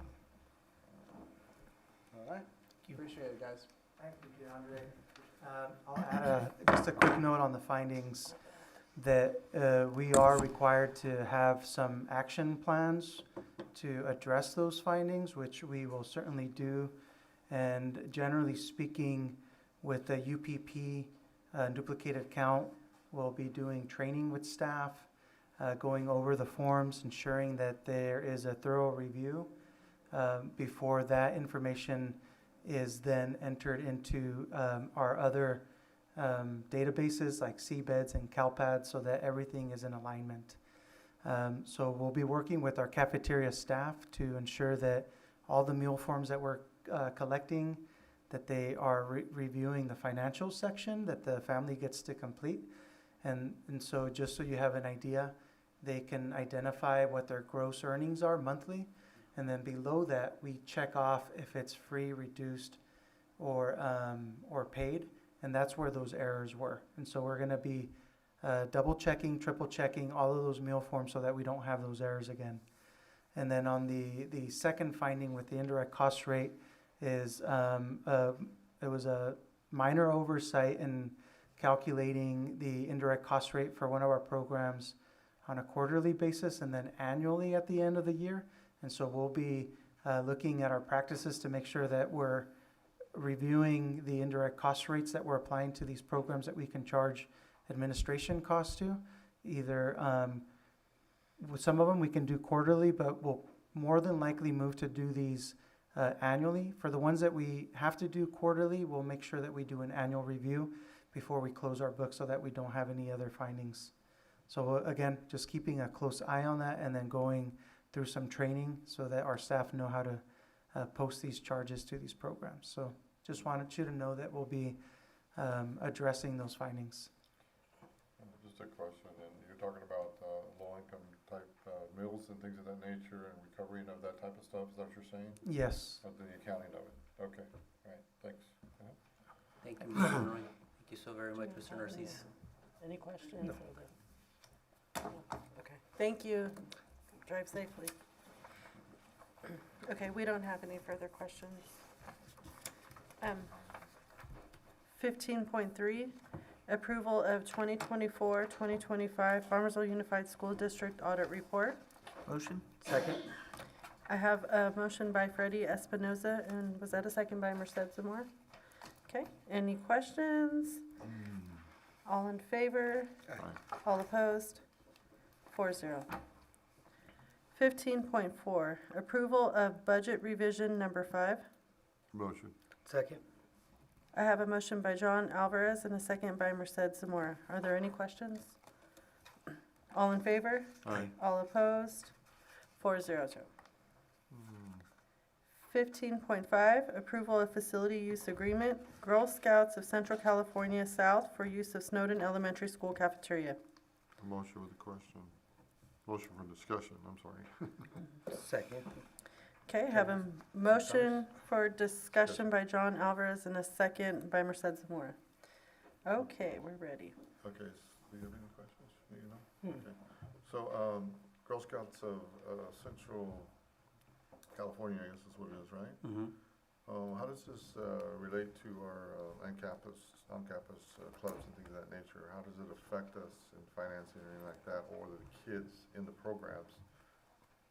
right, appreciate it, guys. Thank you, DeAndre. I'll add just a quick note on the findings that we are required to have some action plans to address those findings, which we will certainly do. And generally speaking, with the UPP duplicated count, we'll be doing training with staff, going over the forms, ensuring that there is a thorough review before that information is then entered into our other databases like CBEDS and CalPAD, so that everything is in alignment. So we'll be working with our cafeteria staff to ensure that all the meal forms that we're collecting, that they are reviewing the financial section that the family gets to complete. And so just so you have an idea, they can identify what their gross earnings are monthly, and then below that we check off if it's free, reduced, or paid, and that's where those errors were. And so we're going to be double checking, triple checking all of those meal forms so that we don't have those errors again. And then on the second finding with the indirect cost rate is it was a minor oversight in calculating the indirect cost rate for one of our programs on a quarterly basis and then annually at the end of the year. And so we'll be looking at our practices to make sure that we're reviewing the indirect cost rates that we're applying to these programs that we can charge administration costs to. Either with some of them we can do quarterly, but we'll more than likely move to do these annually. For the ones that we have to do quarterly, we'll make sure that we do an annual review before we close our book so that we don't have any other findings. So again, just keeping a close eye on that and then going through some training so that our staff know how to post these charges to these programs. So just wanted you to know that we'll be addressing those findings. Just a question, and you're talking about low-income type meals and things of that nature and recovering of that type of stuff, is that what you're saying? Yes. Of the accounting of it, okay, all right, thanks. Thank you, Mr. Monroy. Thank you so very much, Mr. Narcisse. Any questions? No. Okay, thank you. Drive safely. Okay, we don't have any further questions. 15.3, approval of 2024-2025 Farmersville Unified School District Audit Report. Motion? Second. I have a motion by Freddie Espinoza, and was that a second by Merced Zamora? Okay, any questions? All in favor? All opposed? 4-0. 15.4, approval of budget revision number 5. Motion. Second. I have a motion by John Alvarez and a second by Merced Zamora. Are there any questions? All in favor? Aye. All opposed? 4-0. 15.5, approval of facility use agreement, Girl Scouts of Central California South for use of Snowden Elementary School cafeteria. Motion with a question. Motion for discussion, I'm sorry. Second. Okay, have a motion for discussion by John Alvarez and a second by Merced Zamora. Okay, we're ready. Okay, do you have any questions? You know? Okay. So, Girl Scouts of Central California, I guess is what it is, right? Mm-hmm. How does this relate to our on-campus clubs and things of that nature? How does it affect us in financing or anything like that, or the kids in the programs?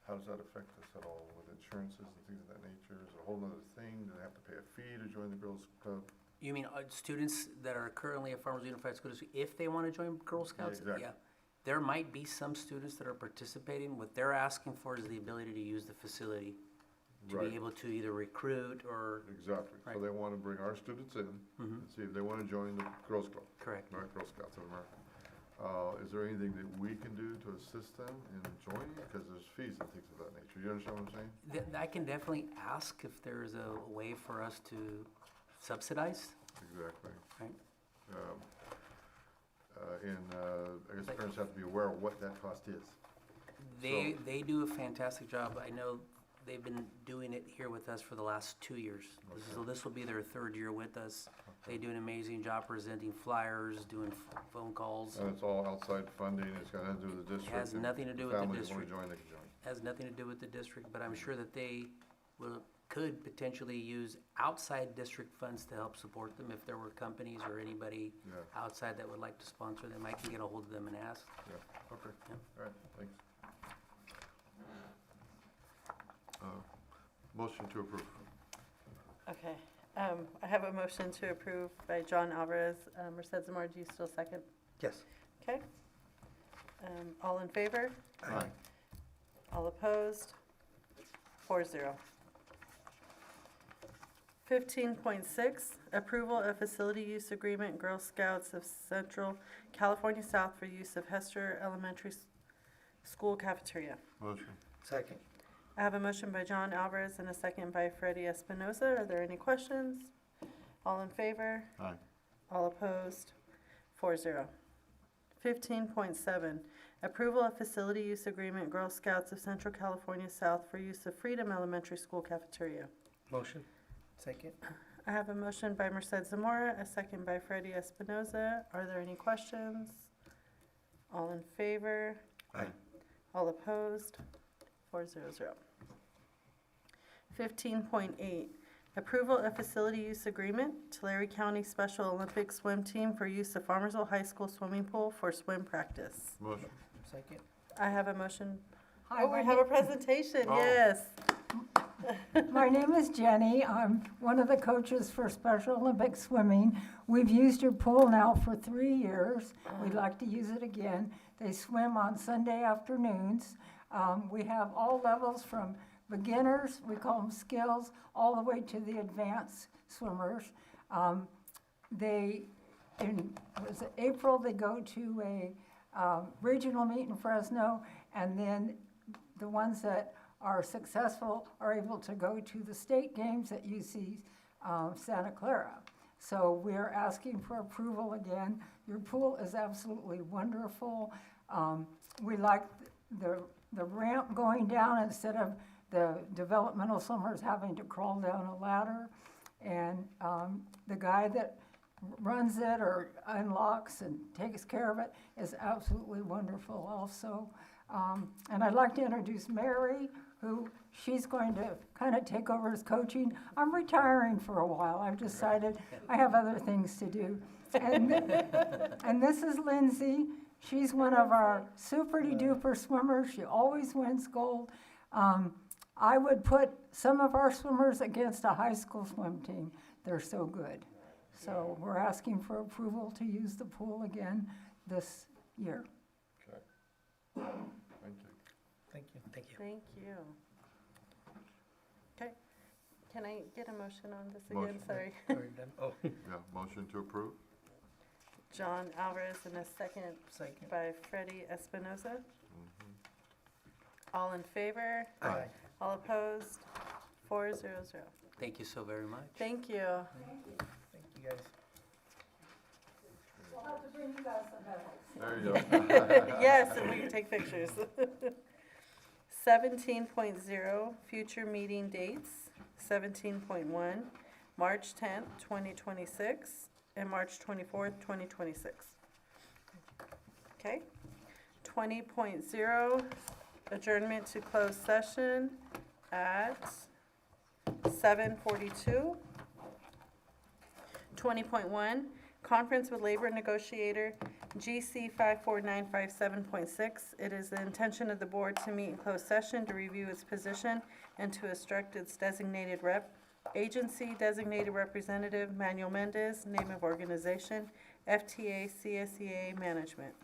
How does that affect us at all with insurances and things of that nature? Is it a whole other thing? Do they have to pay a fee to join the Girls Club? You mean students that are currently at Farmers Unified School District, if they want to join Girl Scouts? exactly. Yeah. There might be some students that are participating. What they're asking for is the ability to use the facility to Right. be able to either recruit or, Exactly. So Right. they want to bring our students in Mhm. and see if they want to join the Girls Club, correct. right? Girl Scouts of America. Is there anything that we can do to assist them in joining? Because there's fees and things of that nature. You understand what I'm saying? I can definitely ask if there's a way for us to subsidize. Exactly. Right. I guess parents have to be aware of what that cost is. They do a fantastic job. I know they've been doing it here with us for the last 2 years. So this will be their 3rd year with us. They do an amazing job presenting flyers, doing phone calls. And it's all outside funding. It's got nothing to do with the district. Has and nothing to do with the families district. want to join, they can join. Has nothing to do with the district, but I'm sure that they could potentially use outside district funds to help support them if there were companies or anybody Yeah, outside that would like to sponsor them. I can get a hold of them and ask. yeah, okay, Yeah. all right, thanks. Motion to approve. Okay, I have a motion to approve by John Alvarez. Merced Zamora, do you still second? Yes. Okay. All in favor? Aye. All opposed? 4-0. 15.6, approval of facility use agreement, Girl Scouts of Central California South for use of Hester Elementary School cafeteria. Motion. Second. I have a motion by John Alvarez and a second by Freddie Espinoza. Are there any questions? All in favor? Aye. All opposed? 4-0. 15.7, approval of facility use agreement, Girl Scouts of Central California South for use of Freedom Elementary School cafeteria. Motion. Second. I have a motion by Merced Zamora, a second by Freddie Espinoza. Are there any questions? All in favor? Aye. All opposed? 4-0. 15.8, Approval of facility use agreement, Tulare County Special Olympic Swim Team for use of Farmersville High School swimming pool for swim practice. Motion. Second. I have a motion. Hi, Oh, we my have a name- presentation, Oh. yes. My name is Jenny. I'm one of the coaches for Special Olympics Swimming. We've used your pool now for 3 years. We'd like to use it again. They swim on Sunday afternoons. We have all levels from beginners, we call them skills, all the way to the advanced swimmers. Was it April, they go to a regional meet in Fresno, and then the ones that are successful are able to go to the state games at UC Santa Clara. So we're asking for approval again. Your pool is absolutely wonderful. We like the ramp going down instead of the developmental swimmers having to crawl down a ladder. And the guy that runs it or unlocks and takes care of it is absolutely wonderful also. And I'd like to introduce Mary, who she's going to kind of take over as coaching. I'm retiring for a while. I've decided I have other things to do. And this is Lindsay. She's one of our super-duper swimmers. She always wins gold. I would put some of our swimmers against a high school swim team. They're so good. So we're asking for approval to use the pool again this year. Okay. Thank you. Thank you. Thank you. Thank you. Okay, can I get a motion on this again? Motion. Sorry. Are you done? Oh, Yeah, motion to approve? John Alvarez and a second second. by Freddie Espinoza. Mhm. All in favor? Aye. All opposed? 400. Thank you so very much. Thank you. Thank you, guys. We'll have to bring you guys some medals. There you go. Yes, and we can take pictures. 17.0, future meeting dates. 17.1, March 10th, 2026, and March 24th, 2026. Okay. 20.0, adjournment to closed session at 7:42. 20.1, conference with labor negotiator, GC 54957.6. It is the intention of the board to meet in closed session to review its position and to instruct its designated rep. Agency designated representative, Manuel Mendez, name of organization, FTA CSEA Management.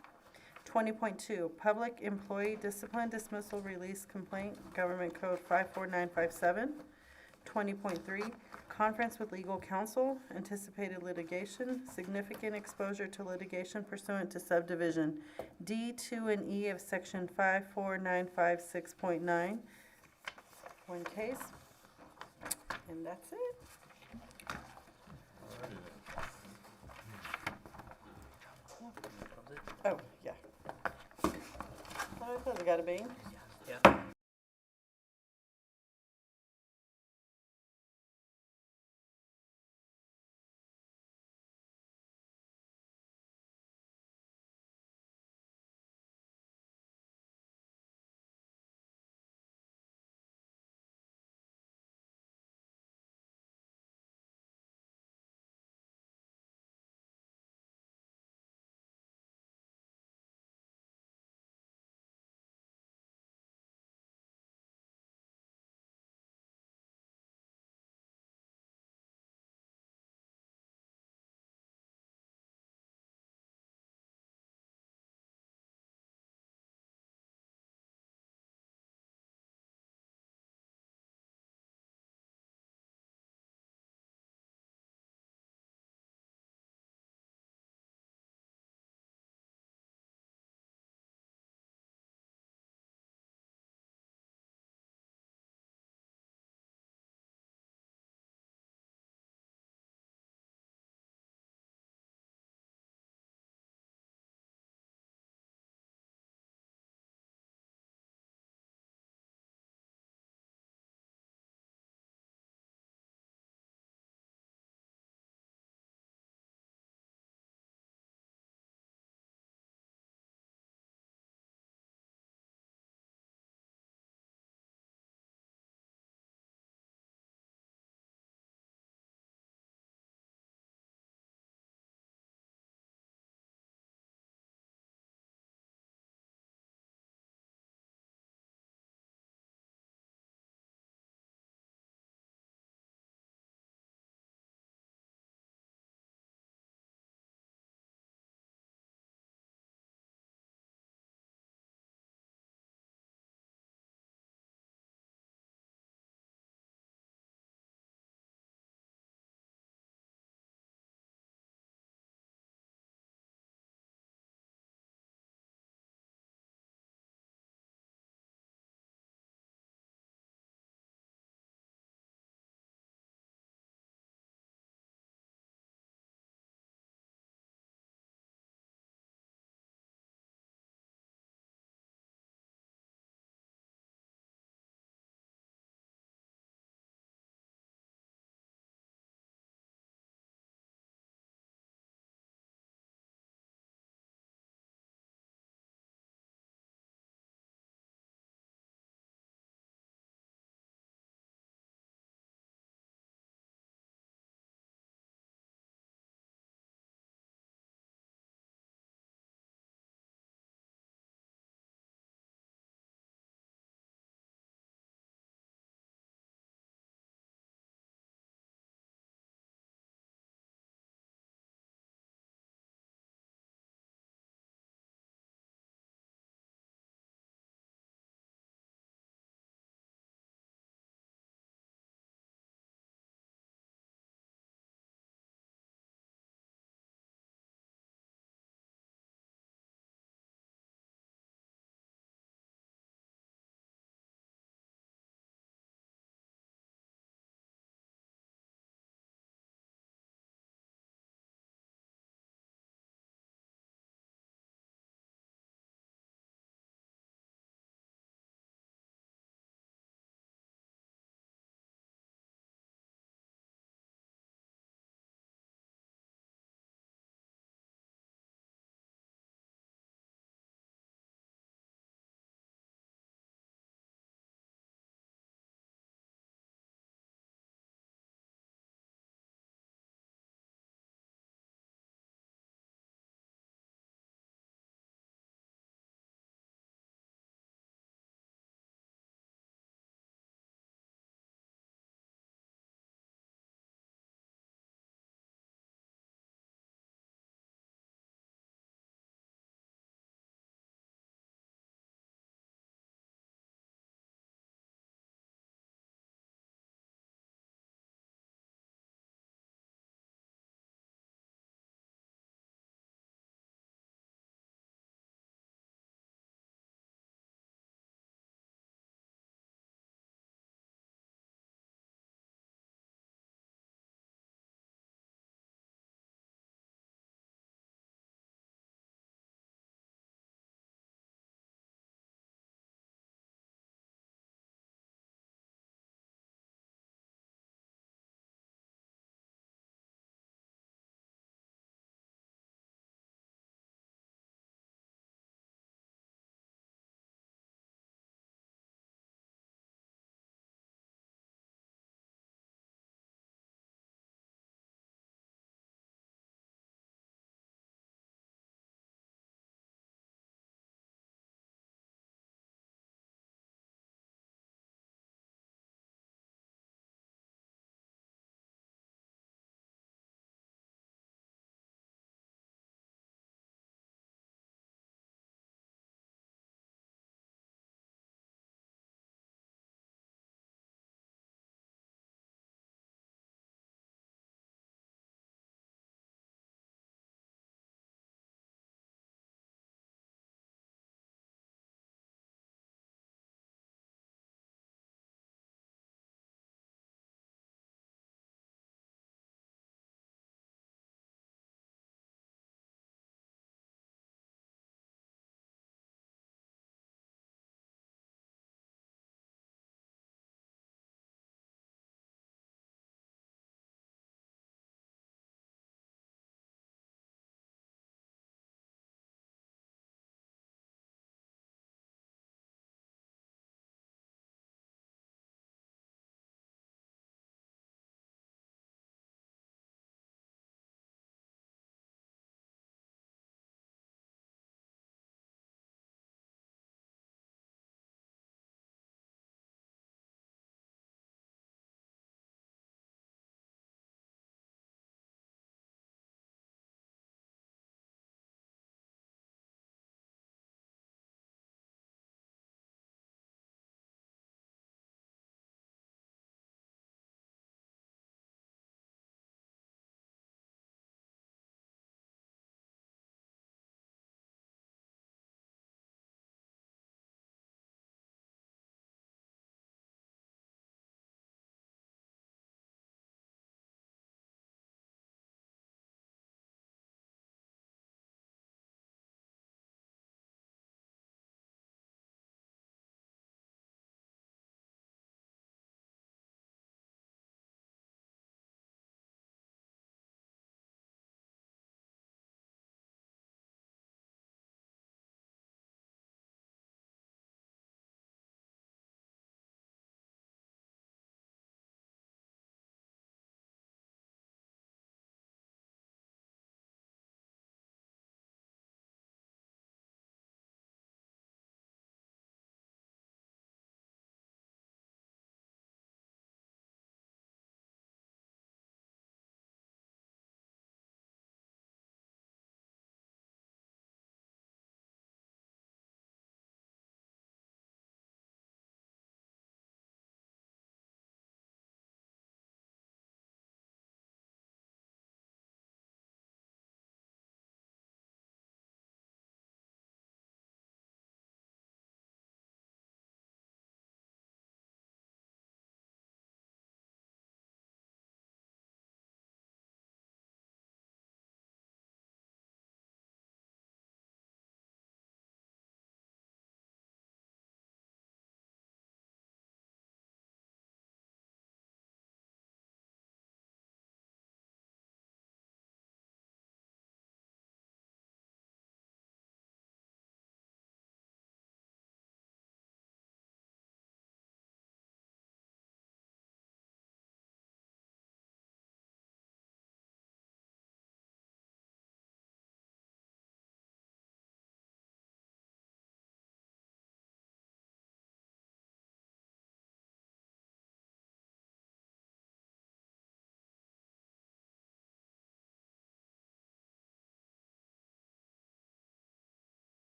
20.2, public employee discipline dismissal release complaint, Government Code 54957. 20.3, conference with legal counsel, anticipated litigation, significant exposure to litigation pursuant to subdivision D, 2, and E of section 54956.9. One case, and that's it. Alrighty then. Oh, yeah. I thought I got a bang. Yeah.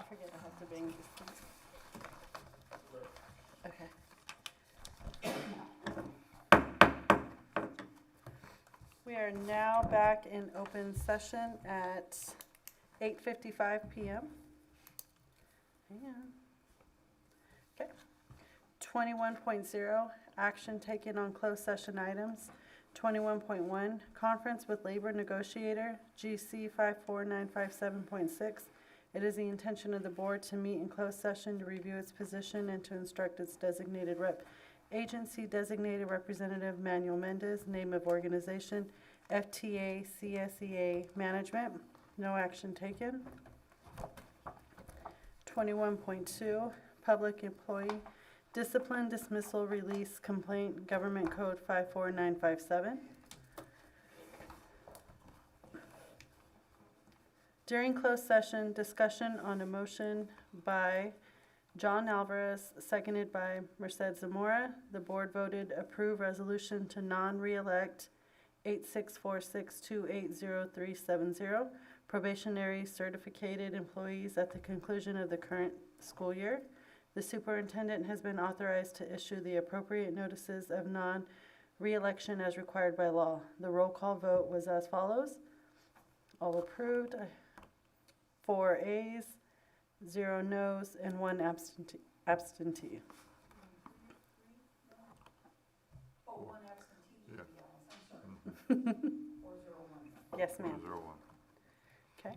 forget I have to bang these things. Okay. We are now back in open session at 8:55 PM. Hang on. Okay. 21.0, action taken on closed session items. 21.1, conference with labor negotiator, GC 54957.6. It is the intention of the board to meet in closed session to review its position and to instruct its designated rep. Agency designated representative Manuel Mendez, name of organization, FTA CSEA Management. No action taken. 21.2, public employee discipline, dismissal, release, complaint, Government Code 54957. During closed session, discussion on a motion by John Alvarez, seconded by Merced Zamora. The board voted approve resolution to non-reelect 8646280370 probationary certificated employees at the conclusion of the current school year. The superintendent has been authorized to issue the appropriate notices of non-reelection as required by law. The roll call vote was as follows. All approved, 4 ayes, 0 noes, and 1 absentee. Oh, one absentee. Yes, ma'am. 401. Okay.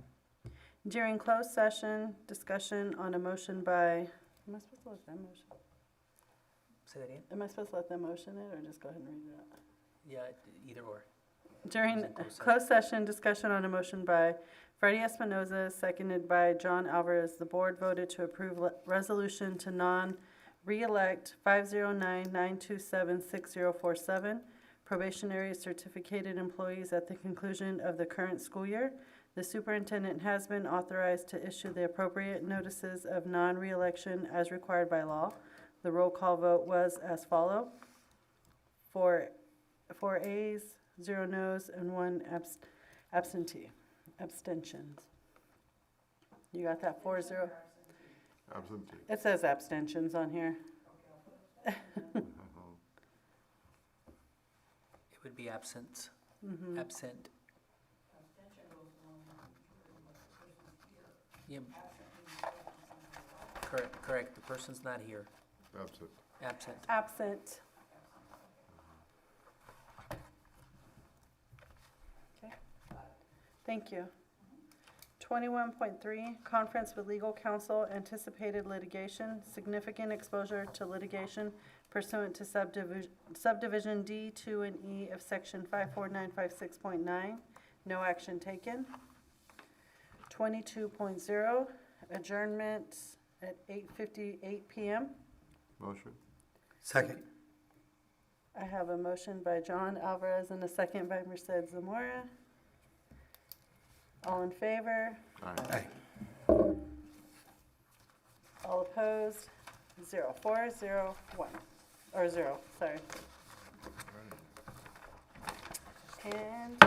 During closed session, discussion on a motion by, am I supposed to let them motion? Say that again? Am I supposed to let them motion it or just go ahead and read it out? Yeah, either or. During closed session, discussion on a motion by Freddie Espinoza, seconded by John Alvarez, the board voted to approve resolution to non-reelect 509-927-6047 probationary certificated employees at the conclusion of the current school year. The superintendent has been authorized to issue the appropriate notices of non-reelection as required by law. The roll call vote was as follow. 4 ayes, 0 noes, and 1 abstentions. You got that 4-0? Absentee. It says abstentions on here. It would be absent. Mhm. Absent. Yeah. Correct. The person's not here. Absent. Absent. Absent. Okay. Thank you. 21.3, conference with legal counsel, anticipated litigation, significant exposure to litigation pursuant to subdivision D, 2, and E of section 54956.9. No action taken. 22.0, adjournment at 8:58 PM. Motion. Second. I have a motion by John Alvarez and a second by Merced Zamora. All in favor? Aye. All opposed? 0. 4, 0, 1. Or 0, sorry. And